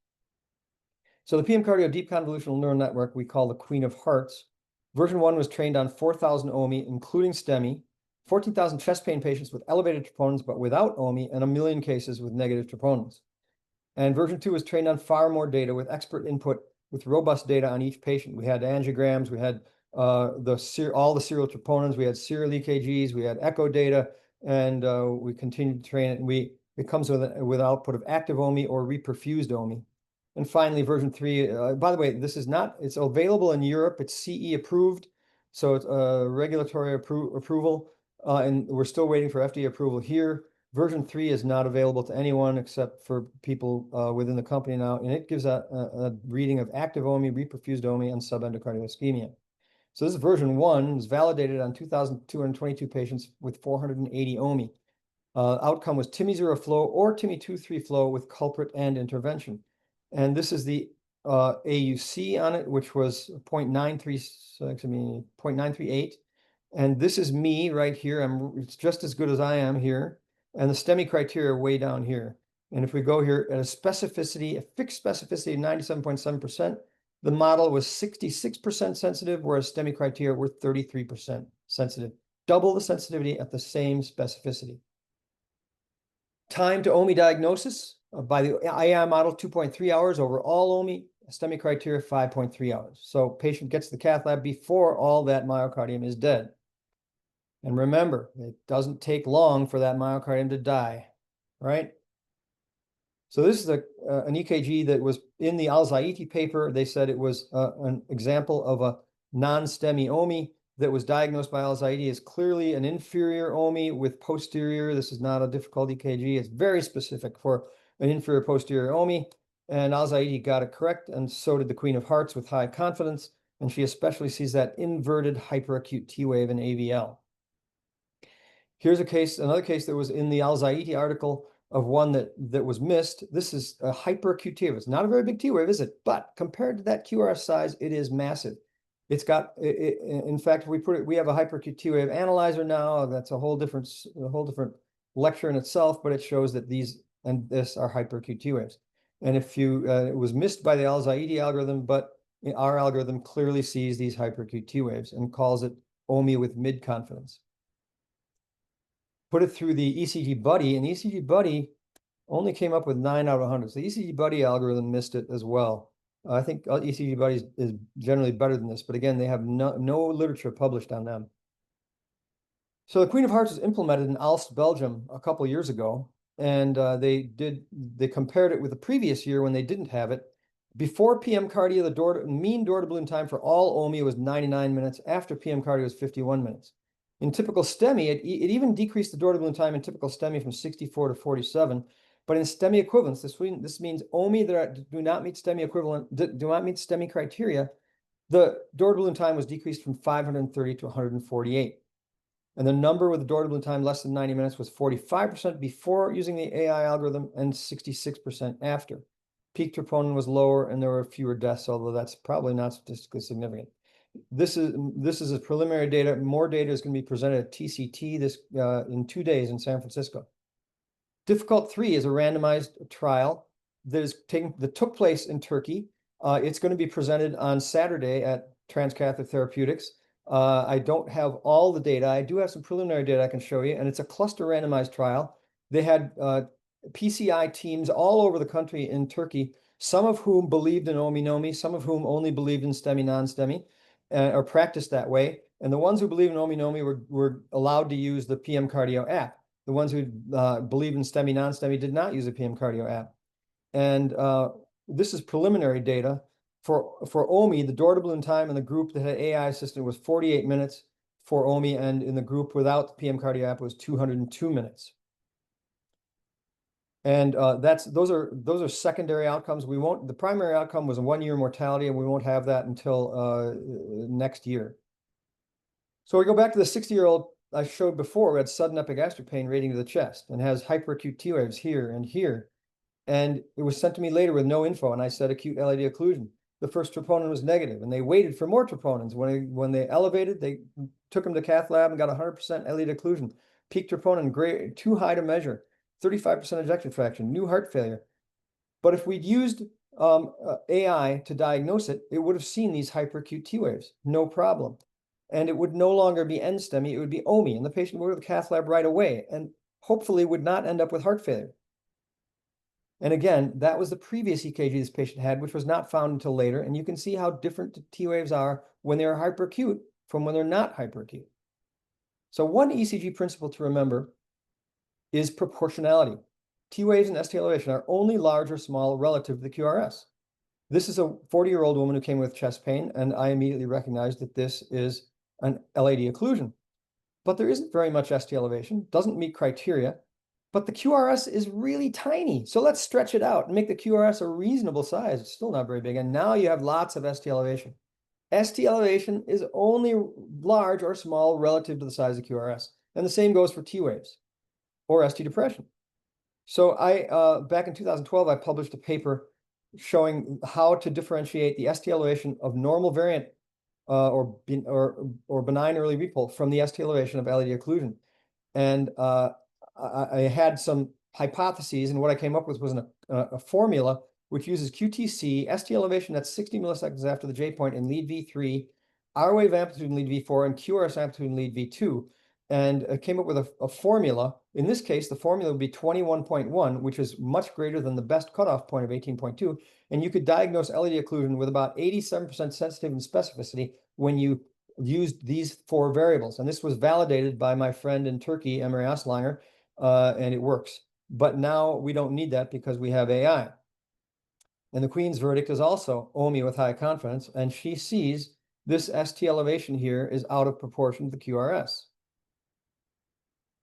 So the PM Cardio Deep Convolutional Neural Network we call the Queen of Hearts. Version 1 was trained on 4,000 OMI, including STEMI, 14,000 chest pain patients with elevated troponins but without OMI, and 1 million cases with negative troponins. And version 2 was trained on far more data with expert input, with robust data on each patient. We had angiograms, we had all the serial troponins, we had serial EKGs, we had echo data, and we continued to train it. And it comes with output of active OMI or reperfused OMI. And finally, version 3, by the way, it's available in Europe. It's CE approved, so it's regulatory approval, and we're still waiting for FDA approval here. Version 3 is not available to anyone except for people within the company now, and it gives a reading of active OMI, reperfused OMI, and subendocardial ischemia. So this is version 1, is validated on 2,222 patients with 480 OMI. Outcome was TIMI 0 flow or TIMI 2-3 flow with culprit and intervention. And this is the AUC on it, which was 0.938. And this is me right here. It's just as good as I am here. And the STEMI criteria are way down here. And if we go here at a specificity, a fixed specificity of 97.7%, the model was 66% sensitive, whereas STEMI criteria were 33% sensitive. Double the sensitivity at the same specificity. Time to OMI diagnosis by the AI model, 2.3 hours over all OMI, STEMI criteria, 5.3 hours. So patient gets to the cath lab before all that myocardium is dead. And remember, it doesn't take long for that myocardium to die, right? So this is an EKG that was in the Al-Zaiti paper. They said it was an example of a non-STEMI OMI that was diagnosed by Al-Zaiti as clearly an inferior OMI with posterior. This is not a difficult EKG. It's very specific for an inferior posterior OMI. And Al-Zaiti got it correct, and so did the Queen of Hearts with high confidence. And she especially sees that inverted hyperacute T-wave and AVL. Here's another case that was in the Al-Zaiti article of one that was missed. This is a hyperacute T-wave. It's not a very big T-wave, is it? But compared to that QRS size, it is massive. It's got, in fact, we have a hyperacute T-wave analyzer now. That's a whole different lecture in itself, but it shows that these and this are hyperacute T-waves. And if it was missed by the Al-Zaiti algorithm, but our algorithm clearly sees these hyperacute T-waves and calls it OMI with mid-confidence. Put it through the ECG Buddy, and ECG Buddy only came up with 9 out of 100. So the ECG Buddy algorithm missed it as well. I think ECG Buddy is generally better than this, but again, they have no literature published on them. So the Queen of Hearts was implemented in Aalst, Belgium a couple years ago, and they compared it with the previous year when they didn't have it. Before PM cardia, the mean door to balloon time for all OMI was 99 minutes. After PM cardia was 51 minutes. In typical STEMI, it even decreased the door to balloon time in typical STEMI from 64 to 47. But in STEMI equivalents, this means OMI that do not meet STEMI equivalent, do not meet STEMI criteria, the door to balloon time was decreased from 530 to 148. And the number with the door to balloon time less than 90 minutes was 45% before using the AI algorithm and 66% after. Peak troponin was lower and there were fewer deaths, although that's probably not statistically significant. This is a preliminary data. More data is going to be presented at TCT in 2 days in San Francisco. Difficult 3 is a randomized trial that took place in Turkey. It's going to be presented on Saturday at Transcatheter Therapeutics. I don't have all the data. I do have some preliminary data I can show you, and it's a cluster randomized trial. They had PCI teams all over the country in Turkey, some of whom believed in OMI-NOMI, some of whom only believed in STEMI, non-STEMI, or practiced that way. And the ones who believe in OMI-NOMI were allowed to use the PM Cardio app. The ones who believe in STEMI, non-STEMI did not use a PM Cardio app. And this is preliminary data. For OMI, the door to balloon time in the group that had AI assistant was 48 minutes for OMI, and in the group without the PM Cardio app was 202 minutes. And those are secondary outcomes. The primary outcome was a 1-year mortality, and we won't have that until next year. So we go back to the 60-year-old I showed before who had sudden epigastric pain radiating to the chest and has hyperacute T waves here and here. And it was sent to me later with no info, and I said acute LAD occlusion. The first troponin was negative, and they waited for more troponins. When they elevated, they took him to cath lab and got 100% LAD occlusion. Peak troponin too high to measure, 35% ejection fraction, new heart failure. But if we'd used AI to diagnose it, it would have seen these hyperacute T waves, no problem. And it would no longer be NSTEMI, it would be OMI, and the patient would go to the cath lab right away, and hopefully would not end up with heart failure. And again, that was the previous EKG this patient had, which was not found until later. And you can see how different the T waves are when they're hyperacute from when they're not hyperacute. So one ECG principle to remember is proportionality. T waves and ST elevation are only large or small relative to the QRS. This is a 40-year-old woman who came with chest pain, and I immediately recognized that this is an LAD occlusion. But there isn't very much ST elevation, doesn't meet criteria. But the QRS is really tiny. So let's stretch it out and make the QRS a reasonable size. It's still not very big. And now you have lots of ST elevation. ST elevation is only large or small relative to the size of QRS. And the same goes for T waves or ST depression. So back in 2012, I published a paper showing how to differentiate the ST elevation of normal variant or benign early repulse from the ST elevation of LAD occlusion. And I had some hypotheses, and what I came up with was a formula which uses QTC, ST elevation that's 60 milliseconds after the J point in lead V3, R wave amplitude in lead V4, and QRS amplitude in lead V2, and came up with a formula. In this case, the formula would be 21.1, which is much greater than the best cutoff point of 18.2, and you could diagnose LAD occlusion with about 87% sensitivity and specificity when you used these 4 variables. And this was validated by my friend in Turkey, Emre Aslanger, and it works. But now we don't need that because we have AI. And the Queen's verdict is also OMI with high confidence, and she sees this ST elevation here is out of proportion to the QRS.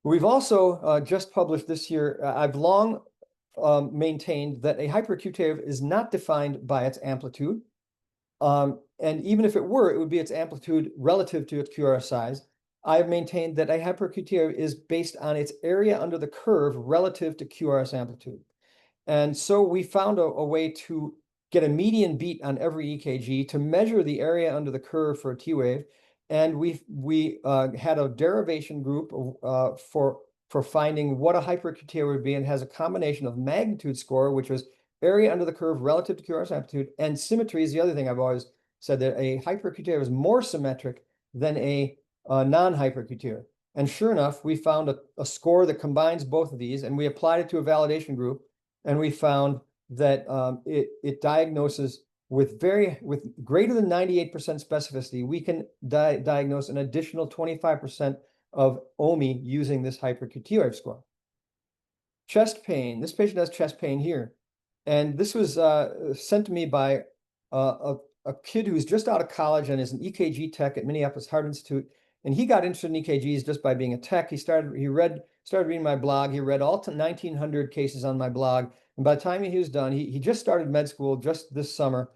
We've also just published this year, I've long maintained that a hyperacute wave is not defined by its amplitude. And even if it were, it would be its amplitude relative to its QRS size. I have maintained that a hyperacute wave is based on its area under the curve relative to QRS amplitude. And so we found a way to get a median beat on every EKG to measure the area under the curve for a T wave. And we had a derivation group for finding what a hyperacute wave would be, and has a combination of magnitude score, which was area under the curve relative to QRS amplitude, and symmetry is the other thing I've always said, that a hyperacute wave is more symmetric than a non-hyperacute wave. And sure enough, we found a score that combines both of these, and we applied it to a validation group, and we found that it diagnoses with greater than 98% specificity. We can diagnose an additional 25% of OMI using this hyperacute T wave score. Chest pain. This patient has chest pain here, and this was sent to me by a kid who's just out of college and is an EKG tech at Minneapolis Heart Institute. And he got interested in EKGs just by being a tech. He started reading my blog. He read all 1,900 cases on my blog. And by the time he was done, he just started med school just this summer.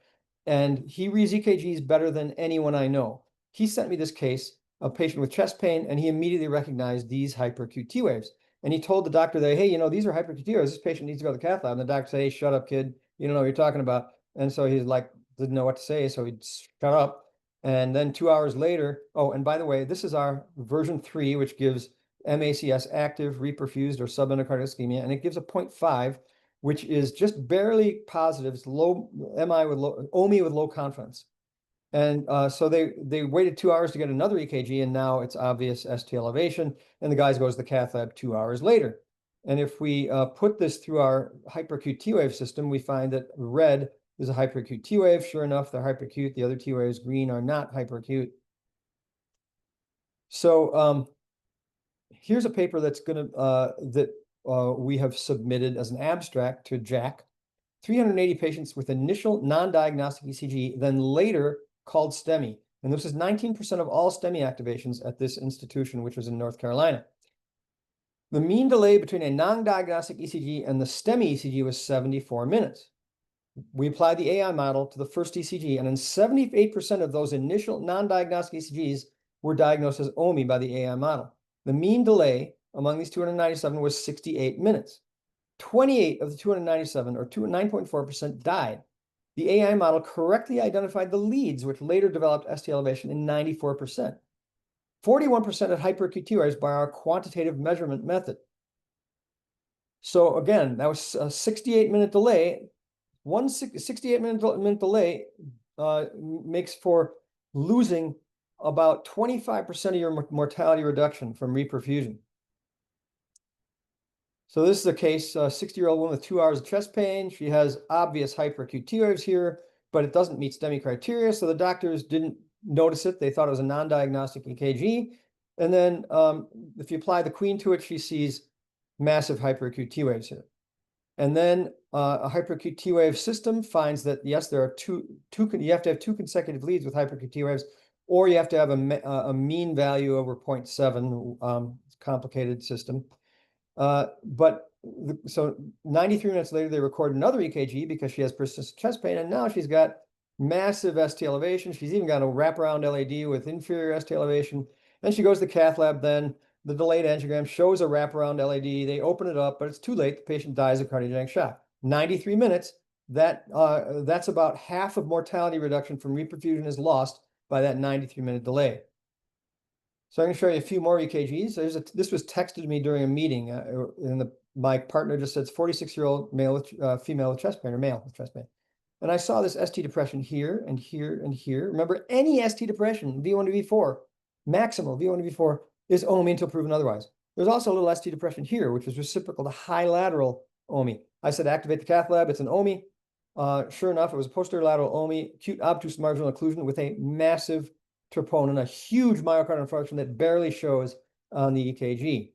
And he reads EKGs better than anyone I know. He sent me this case, a patient with chest pain, and he immediately recognized these hyperacute T waves. And he told the doctor that, hey, these are hyperacute T waves. This patient needs to go to the cath lab. And the doctor said, hey, shut up, kid. You don't know what you're talking about. And so he's like, didn't know what to say. So he'd shut up. And then 2 hours later, oh, and by the way, this is our version 3, which gives MACS active, reperfused, or subendocardial ischemia, and it gives a 0.5, which is just barely positive. It's low OMI with low confidence. And so they waited 2 hours to get another EKG, and now it's obvious ST elevation, and the guy goes to the cath lab 2 hours later. And if we put this through our hyperacute T wave system, we find that red is a hyperacute T wave. Sure enough, they're hyperacute. The other T waves, green, are not hyperacute. So here's a paper that's gonna we have submitted as an abstract to JACC. 380 patients with initial non-diagnostic ECG, then later called STEMI. And this is 19% of all STEMI activations at this institution, which was in North Carolina. The mean delay between a non-diagnostic ECG and the STEMI ECG was 74 minutes. We applied the AI model to the first ECG, and in 78% of those initial non-diagnostic ECGs were diagnosed as OMI by the AI model. The mean delay among these 297 was 68 minutes. 28 of the 297, or 9.4%, died. The AI model correctly identified the leads, which later developed ST elevation in 94%. 41% had hyperacute T waves by our quantitative measurement method. So again, that was a 68-minute delay. 68-minute delay makes for losing about 25% of your mortality reduction from reperfusion. So this is a case, a 60-year-old woman with 2 hours of chest pain. She has obvious hyperacute T waves here, but it doesn't meet STEMI criteria. So the doctors didn't notice it. They thought it was a non-diagnostic EKG. And then if you apply the queen to it, she sees massive hyperacute T waves here. And then a hyperacute T wave system finds that, yes, there are you have to have 2 consecutive leads with hyperacute T waves, or you have to have a mean value over 0.7, complicated system. So 93 minutes later, they record another EKG because she has persistent chest pain, and now she's got massive ST elevation. She's even got a wraparound LAD with inferior ST elevation. Then she goes to the cath lab. Then the delayed angiogram shows a wraparound LAD. They open it up, but it's too late. The patient dies of cardiogenic shock. 93 minutes. That's about half of mortality reduction from reperfusion is lost by that 93-minute delay. So I'm going to show you a few more EKGs. This was texted to me during a meeting, and my partner just said it's 46-year-old male with female with chest pain, or male with chest pain. And I saw this ST depression here and here and here. Remember, any ST depression, V1 to V4, maximal V1 to V4, is OMI until proven otherwise. There's also a little ST depression here, which is reciprocal to high lateral OMI. I said activate the cath lab. It's an OMI. Sure enough, it was a posterior lateral OMI, acute obtuse marginal occlusion with a massive troponin, a huge myocardial infarction that barely shows on the EKG.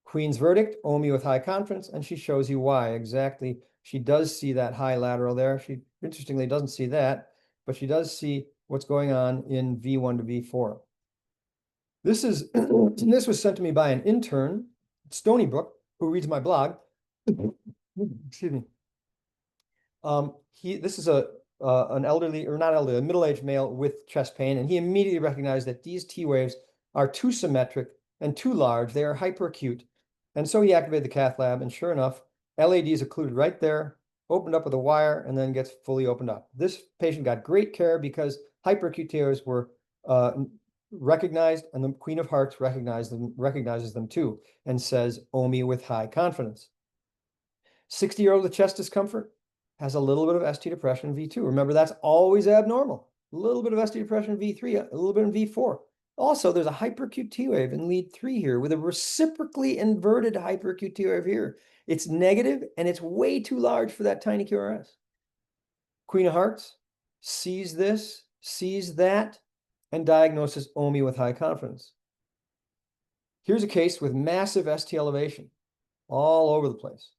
Queen's verdict, OMI with high confidence, and she shows you why exactly. She does see that high lateral there. She interestingly doesn't see that, but she does see what's going on in V1 to V4. This was sent to me by an intern, Stony Brook, who reads my blog. Excuse me. This is an elderly, or not elderly, a middle-aged male with chest pain, and he immediately recognized that these T waves are too symmetric and too large. They are hyperacute. And so he activated the cath lab, and sure enough, LAD is occluded right there, opened up with a wire, and then gets fully opened up. This patient got great care because hyperacute T waves were recognized, and the Queen of Hearts recognizes them too, and says OMI with high confidence. 60-year-old with chest discomfort has a little bit of ST depression in V2. Remember, that's always abnormal. A little bit of ST depression in V3, a little bit in V4. Also, there's a hyperacute T wave in lead 3 here with a reciprocally inverted hyperacute T wave here. It's negative, and it's way too large for that tiny QRS. Queen of Hearts sees this, sees that, and diagnoses OMI with high confidence. Here's a case with massive ST elevation all over the place.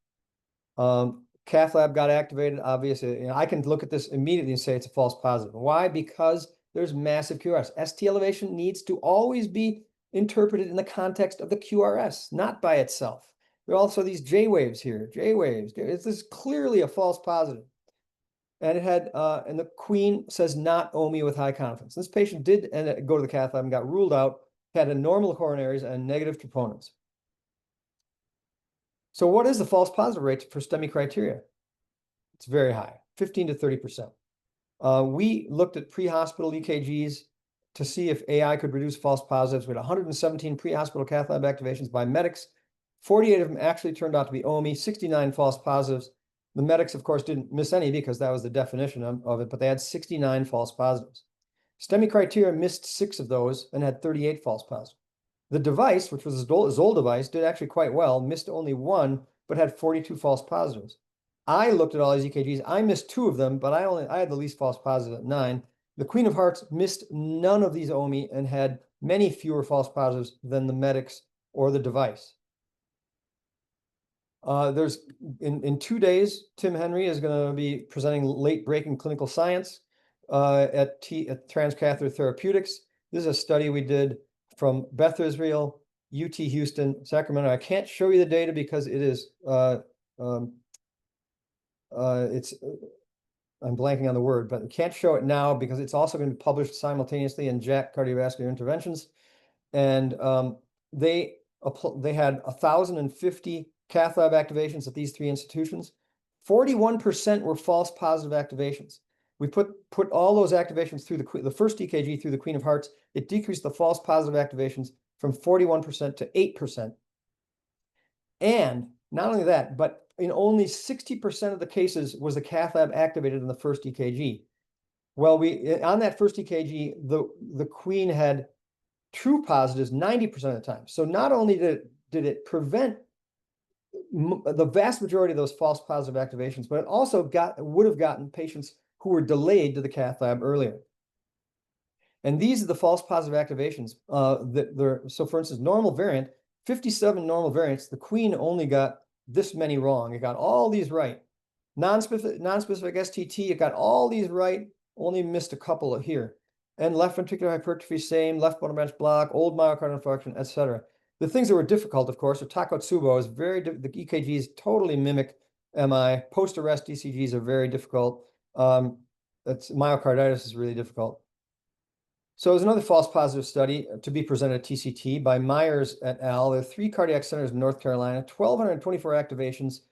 Cath lab got activated. Obviously, I can look at this immediately and say it's a false positive. Why? Because there's massive QRS. ST elevation needs to always be interpreted in the context of the QRS, not by itself. There are also these J waves here, J waves. This is clearly a false positive. And it had, and the Queen says not OMI with high confidence. This patient did go to the cath lab and got ruled out, had a normal coronaries and negative troponins. So what is the false positive rate for STEMI criteria? It's very high, 15 to 30%. We looked at pre-hospital EKGs to see if AI could reduce false positives. We had 117 pre-hospital cath lab activations by medics. 48 of them actually turned out to be OMI, 69 false positives. The medics, of course, didn't miss any because that was the definition of it, but they had 69 false positives. STEMI criteria missed 6 of those and had 38 false positives. The device, which was a Zoll device, did actually quite well, missed only 1, but had 42 false positives. I looked at all these EKGs. I missed 2 of them, but I had the least false positive at 9. The Queen of Hearts missed none of these OMI and had many fewer false positives than the medics or the device. There's in 2 days, Tim Henry is going to be presenting late breaking clinical science at Transcatheter Therapeutics. This is a study we did from Beth Israel, UT Houston, Sacramento. I can't show you the data because it is I'm blanking on the word, but I can't show it now because it's also going to be published simultaneously in JACC Cardiovascular Interventions. And they had 1,050 cath lab activations at these 3 institutions. 41% were false positive activations. We put all those activations through the first EKG through the Queen of Hearts. It decreased the false positive activations from 41% to 8%. And not only that, but in only 60% of the cases was the cath lab activated in the first EKG. Well, on that first EKG, the Queen had true positives 90% of the time. So not only did it prevent the vast majority of those false positive activations, but it also would have gotten patients who were delayed to the cath lab earlier. And these are the false positive activations. So for instance, normal variant, 57 normal variants, the Queen only got this many wrong. It got all these right. Non-specific STT, it got all these right, only missed a couple here. And left ventricular hypertrophy, same, left bundle branch block, old myocardial infarction, etc. The things that were difficult, of course, are Takotsubo is the EKGs totally mimic MI. Post-arrest ECGs are very difficult. Myocarditis is really difficult. So there's another false positive study to be presented at TCT by Myers et al. There are 3 cardiac centers in North Carolina, 1,224 activations,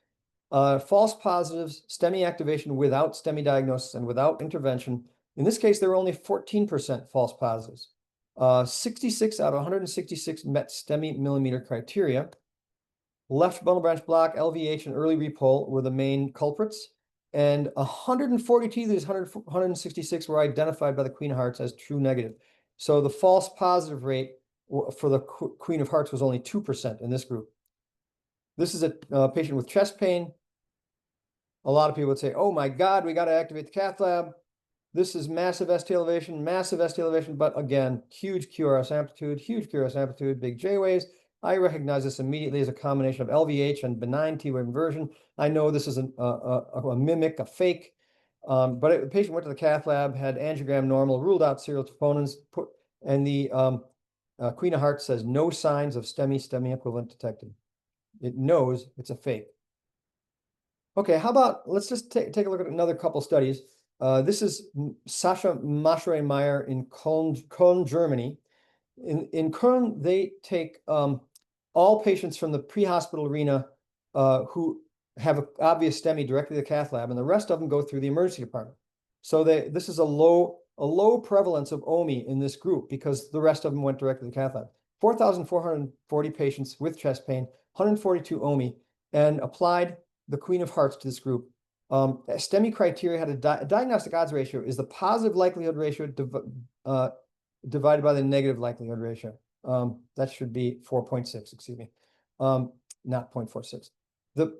false positives, STEMI activation without STEMI diagnosis and without intervention. In this case, there were only 14% false positives. 66 out of 166 met STEMI millimeter criteria. Left bundle branch block, LVH, and early repole were the main culprits. And 142 of these 166 were identified by the Queen of Hearts as true negative. So the false positive rate for the Queen of Hearts was only 2% in this group. This is a patient with chest pain. A lot of people would say, oh my God, we got to activate the cath lab. This is massive ST elevation, but again, huge QRS amplitude, big J waves. I recognize this immediately as a combination of LVH and benign T-wave inversion. I know this is a mimic, a fake, but the patient went to the cath lab, had angiogram normal, ruled out serial troponins, and the Queen of Hearts says no signs of STEMI equivalent detected. It knows it's a fake. Okay, how about, let's just take a look at another couple studies. This is Sascha Maschere-Meyer in Coll, Germany. In Köln, they take all patients from the pre-hospital arena who have an obvious STEMI directly to the cath lab, and the rest of them go through the emergency department. So this is a low prevalence of OMI in this group because the rest of them went directly to the cath lab. 4,440 patients with chest pain, 142 OMI, and applied the Queen of Hearts to this group. STEMI criteria had a diagnostic odds ratio is the positive likelihood ratio divided by the negative likelihood ratio. That should be 4.6, excuse me, not 0.46.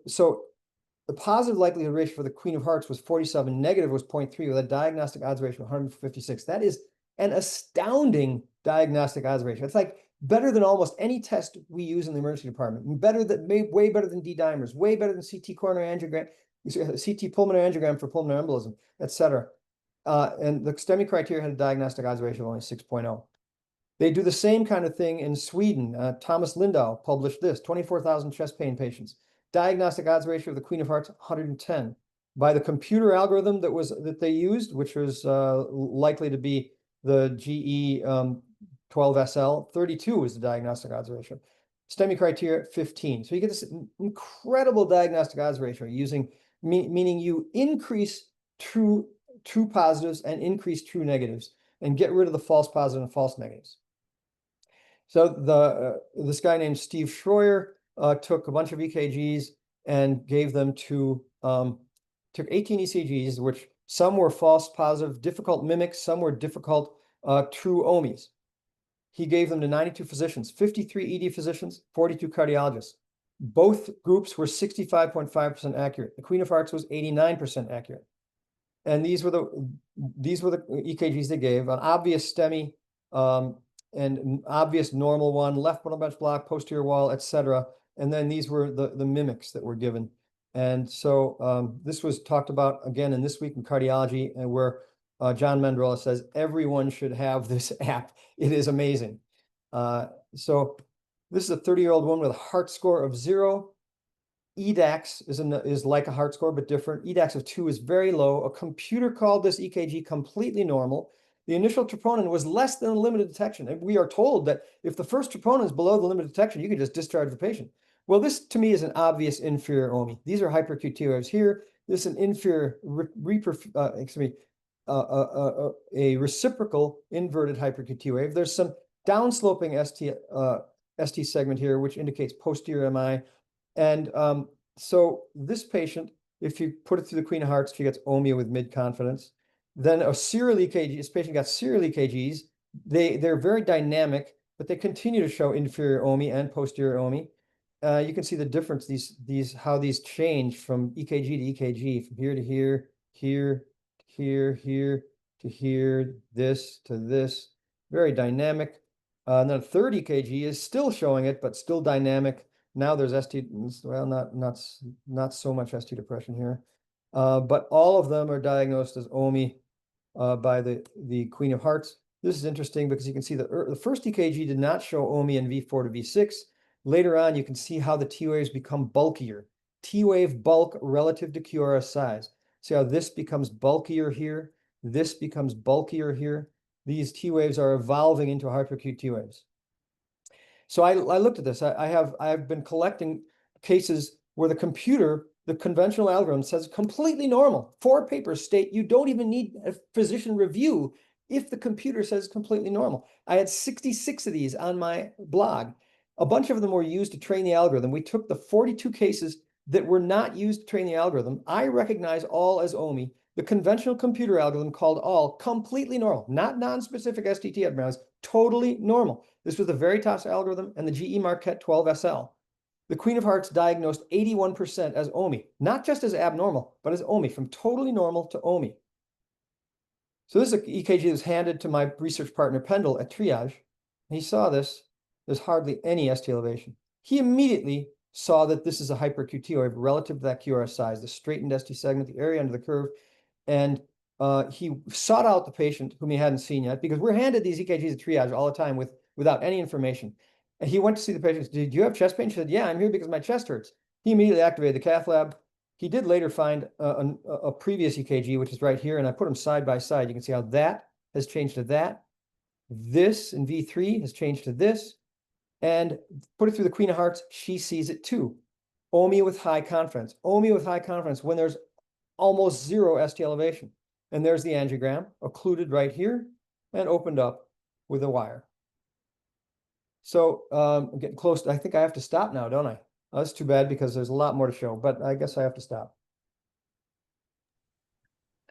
So the positive likelihood ratio for the Queen of Hearts was 47, negative was 0.3 with a diagnostic odds ratio of 156. That is an astounding diagnostic odds ratio. It's like better than almost any test we use in the emergency department, way better than D-dimers, way better than CT coronary angiogram, CT pulmonary angiogram for pulmonary embolism, etc. And the STEMI criteria had a diagnostic odds ratio of only 6.0. They do the same kind of thing in Sweden. Thomas Lindau published this, 24,000 chest pain patients. Diagnostic odds ratio of the Queen of Hearts, 110. By the computer algorithm that they used, which was likely to be the GE 12SL, 32 was the diagnostic odds ratio. STEMI criteria, 15. So you get this incredible diagnostic odds ratio meaning you increase true positives and increase true negatives and get rid of the false positive and false negatives. So this guy named Steve Schroyer took a bunch of EKGs and gave them took 18 ECGs, which some were false positive, difficult mimics, some were difficult true OMIs. He gave them to 92 physicians, 53 ED physicians, 42 cardiologists. Both groups were 65.5% accurate. The Queen of Hearts was 89% accurate. And these were the EKGs they gave, an obvious STEMI and an obvious normal one, left bundle branch block, posterior wall, etc. And then these were the mimics that were given. And so this was talked about again in This Week in Cardiology, and where John Mandrella says everyone should have this app. It is amazing. So this is a 30-year-old woman with a heart score of 0. EDAX is like a heart score, but different. EDAX of 2 is very low. A computer called this EKG completely normal. The initial troponin was less than the limit of detection. And we are told that if the first troponin is below the limit of detection, you can just discharge the patient. Well, this to me is an obvious inferior OMI. These are hyperacute T waves here. This is an inferior, a reciprocal inverted hyperacute T wave. There's some downsloping ST segment here, which indicates posterior MI. And so this patient, if you put it through the Queen of Hearts, she gets OMI with mid-confidence. Then a serial EKG, this patient got serial EKGs. They're very dynamic, but they continue to show inferior OMI and posterior OMI. You can see the difference, how these change from EKG to EKG, from here to here, here, here to here, this to this, very dynamic. And then a third EKG is still showing it, but still dynamic. Now there's ST, well, not so much ST depression here, but all of them are diagnosed as OMI by the Queen of Hearts. This is interesting because you can see the first EKG did not show OMI in V4 to V6. Later on, you can see how the T waves become bulkier. T wave bulk relative to QRS size. See how this becomes bulkier here. This becomes bulkier here. These T waves are evolving into hyperacute T waves. So I looked at this. I've been collecting cases where the conventional algorithm says completely normal. 4 papers state you don't even need a physician review if the computer says completely normal. I had 66 of these on my blog. A bunch of them were used to train the algorithm. We took the 42 cases that were not used to train the algorithm. I recognize all as OMI. The conventional computer algorithm called all completely normal, not non-specific STT abnormalities, totally normal. This was the Veritas algorithm and the GE Marquette 12 SL. The Queen of Hearts diagnosed 81% as OMI, not just as abnormal, but as OMI, from totally normal to OMI. So this is an EKG that was handed to my research partner Pendle at triage. And he saw this. There's hardly any ST elevation. He immediately saw that this is a hyperacute T wave relative to that QRS size, the straightened ST segment, the area under the curve. And he sought out the patient whom he hadn't seen yet, because we're handed these EKGs at triage all the time without any information. And he went to see the patient. Did you have chest pain? She said, yeah, I'm here because my chest hurts. He immediately activated the cath lab. He did later find a previous EKG, which is right here, and I put them side by side. You can see how that has changed to that. This in V3 has changed to this. And put it through the Queen of Hearts, she sees it too. OMI with high confidence. OMI with high confidence when there's almost 0 ST elevation. And there's the angiogram, occluded right here and opened up with a wire. So I'm getting close. I think I have to stop now, don't I? Oh, that's too bad because there's a lot more to show, but I guess I have to stop.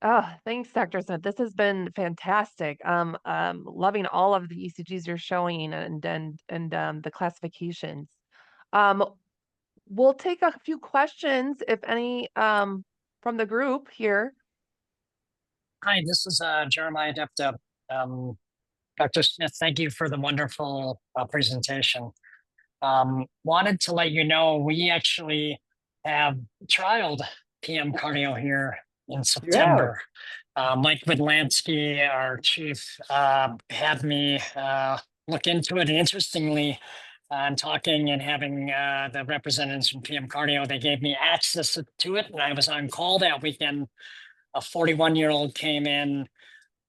Oh, thanks, Dr. Smith. This has been fantastic. Loving all of the ECGs you're showing and the classifications. We'll take a few questions, if any, from the group here. Hi, this is Jeremiah Depta. Dr. Smith, thank you for the wonderful presentation. Wanted to let you know we actually have trialed PM cardio here in September. Mike Vidlansky, our chief, had me look into it. And interestingly, I'm talking and having the representatives from PM cardio, they gave me access to it, and I was on call that weekend. A 41-year-old came in,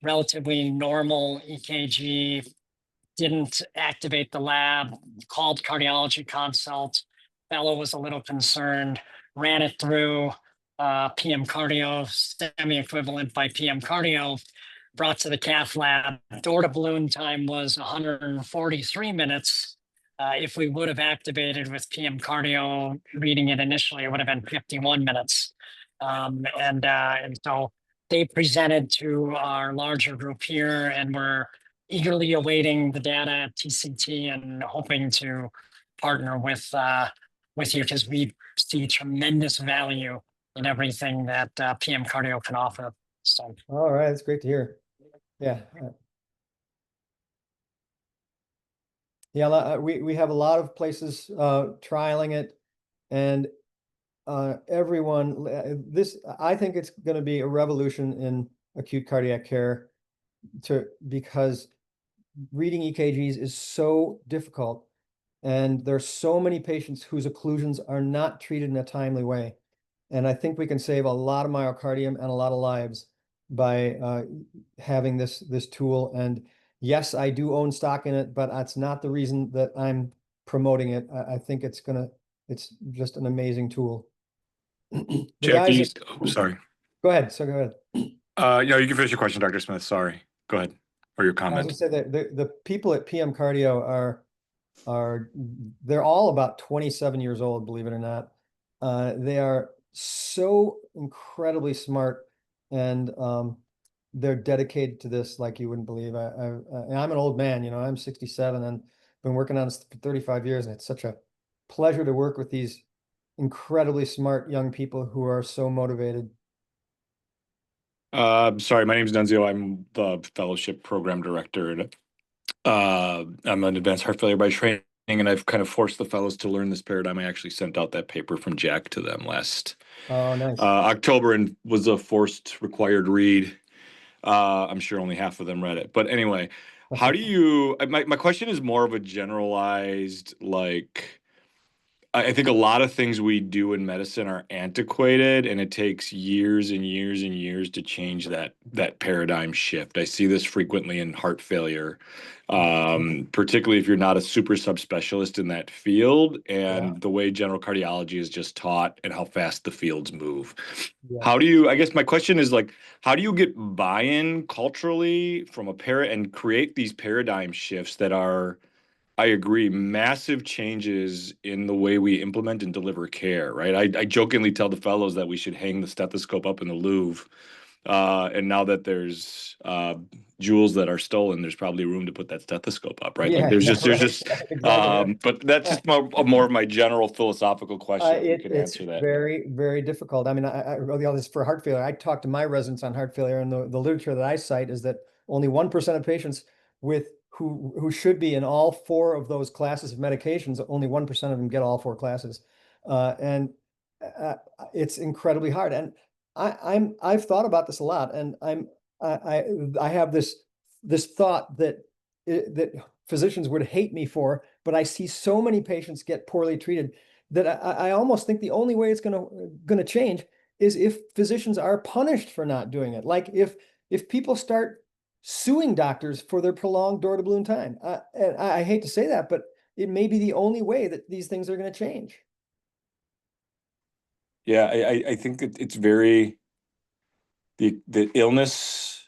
relatively normal EKG, didn't activate the lab, called cardiology consult. Fellow was a little concerned, ran it through PM cardio, semi-equivalent by PM cardio, brought to the cath lab. Door to balloon time was 143 minutes. If we would have activated with PM cardio, reading it initially, it would have been 51 minutes. And so they presented to our larger group here, and we're eagerly awaiting the data at TCT and hoping to partner with you, because we see tremendous value in everything that PM cardio can offer. So, all right, that's great to hear. Yeah. Yeah, we have a lot of places trialing it, and everyone, I think it's going to be a revolution in acute cardiac care because reading EKGs is so difficult, and there's so many patients whose occlusions are not treated in a timely way. And I think we can save a lot of myocardium and a lot of lives by having this tool. And yes, I do own stock in it, but that's not the reason that I'm promoting it. I think it's just an amazing tool. The Jackie, guys, sorry. go ahead. So go ahead. No, you can finish your question, Dr. Smith. Sorry. Go ahead. Or your I was comment. gonna say that the people at PM Cardio they're all about 27 years old, believe it or not. They are so incredibly smart, and they're dedicated to this like you wouldn't believe. And I'm an old man, I'm 67 and been working on this for 35 years, and it's such a pleasure to work with these incredibly smart young people who are so motivated. Sorry, my name is Nunzio. I'm the fellowship program director, and I'm an advanced heart failure by training, and I've kind of forced the fellows to learn this paradigm. I actually sent out that paper from Jack to them last Oh, nice. October, and was a forced required read. I'm sure only half of them read it, but anyway, how do you? My question is more of a generalized, like, I think a lot of things we do in medicine are antiquated, and it takes years and years and years to change that paradigm shift. I see this frequently in heart failure, particularly if you're not a super subspecialist in that field, and the way general cardiology is just taught and how fast the fields move. Yeah. How do you? I guess my question is, like, how do you get buy-in culturally from and create these paradigm shifts that are, I agree, massive changes in the way we implement and deliver care, right? I jokingly tell the fellows that we should hang the stethoscope up in the Louvre. And now that there's jewels that are stolen, there's probably room to put that stethoscope up, right? Like there's just Exactly. but that's just more of my general philosophical question. If you can It's answer that. very, very difficult. I mean, I really all this for heart failure. I talk to my residents on heart failure, and the literature that I cite is that only 1% of patients who should be in all four of those classes of medications, only 1% of them get all four classes. And it's incredibly hard. And I've thought about this a lot, and I have this thought that physicians would hate me for, but I see so many patients get poorly treated that I almost think the only way it's gonna change is if physicians are punished for not doing it. Like if people start suing doctors for their prolonged door to balloon time. And I hate to say that, but it may be the only way that these things are going to change. Yeah, I think it's very the illness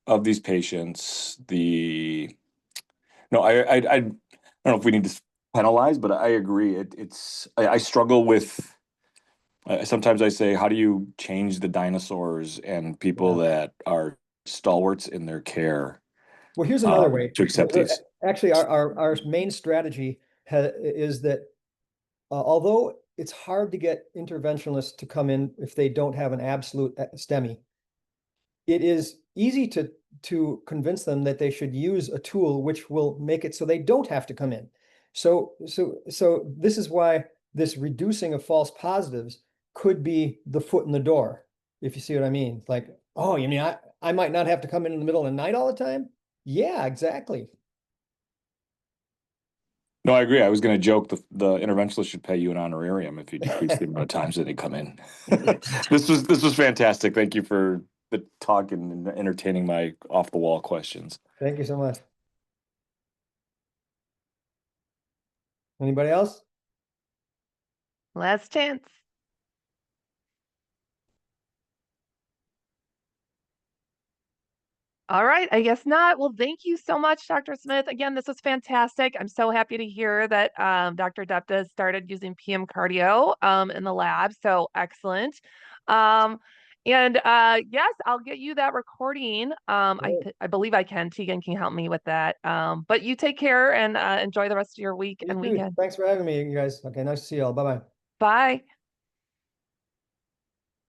of these patients. I don't know if we need to penalize, but I agree. I struggle with. Sometimes I say, how do you change the dinosaurs and people that are stalwarts in their care? Well, here's another way to accept these. Actually, our main strategy is that although it's hard to get interventionalists to come in if they don't have an absolute STEMI, it is easy to convince them that they should use a tool which will make it so they don't have to come in. So this is why this reducing of false positives could be the foot in the door, if you see what I mean. Like, oh, you mean I might not have to come in the middle of the night all the time? Yeah, exactly. No, I agree. I was going to joke the interventionalist should pay you an honorarium if you decrease the amount of times that they come in. This was fantastic. Thank you for the talk and entertaining my off the wall questions. Thank you so much. Anybody else? Last chance. All right, I guess not. Well, thank you so much, Dr. Smith. Again, this was fantastic. I'm so happy to hear that Dr. Depta started using PM cardio in the lab. So excellent. Yes, I'll get you that recording. I believe I can. Tegan can help me with that. But you take care and enjoy the rest of your week and weekend. Thanks for having me, you guys. Okay, nice to see you all. Bye-bye. Bye.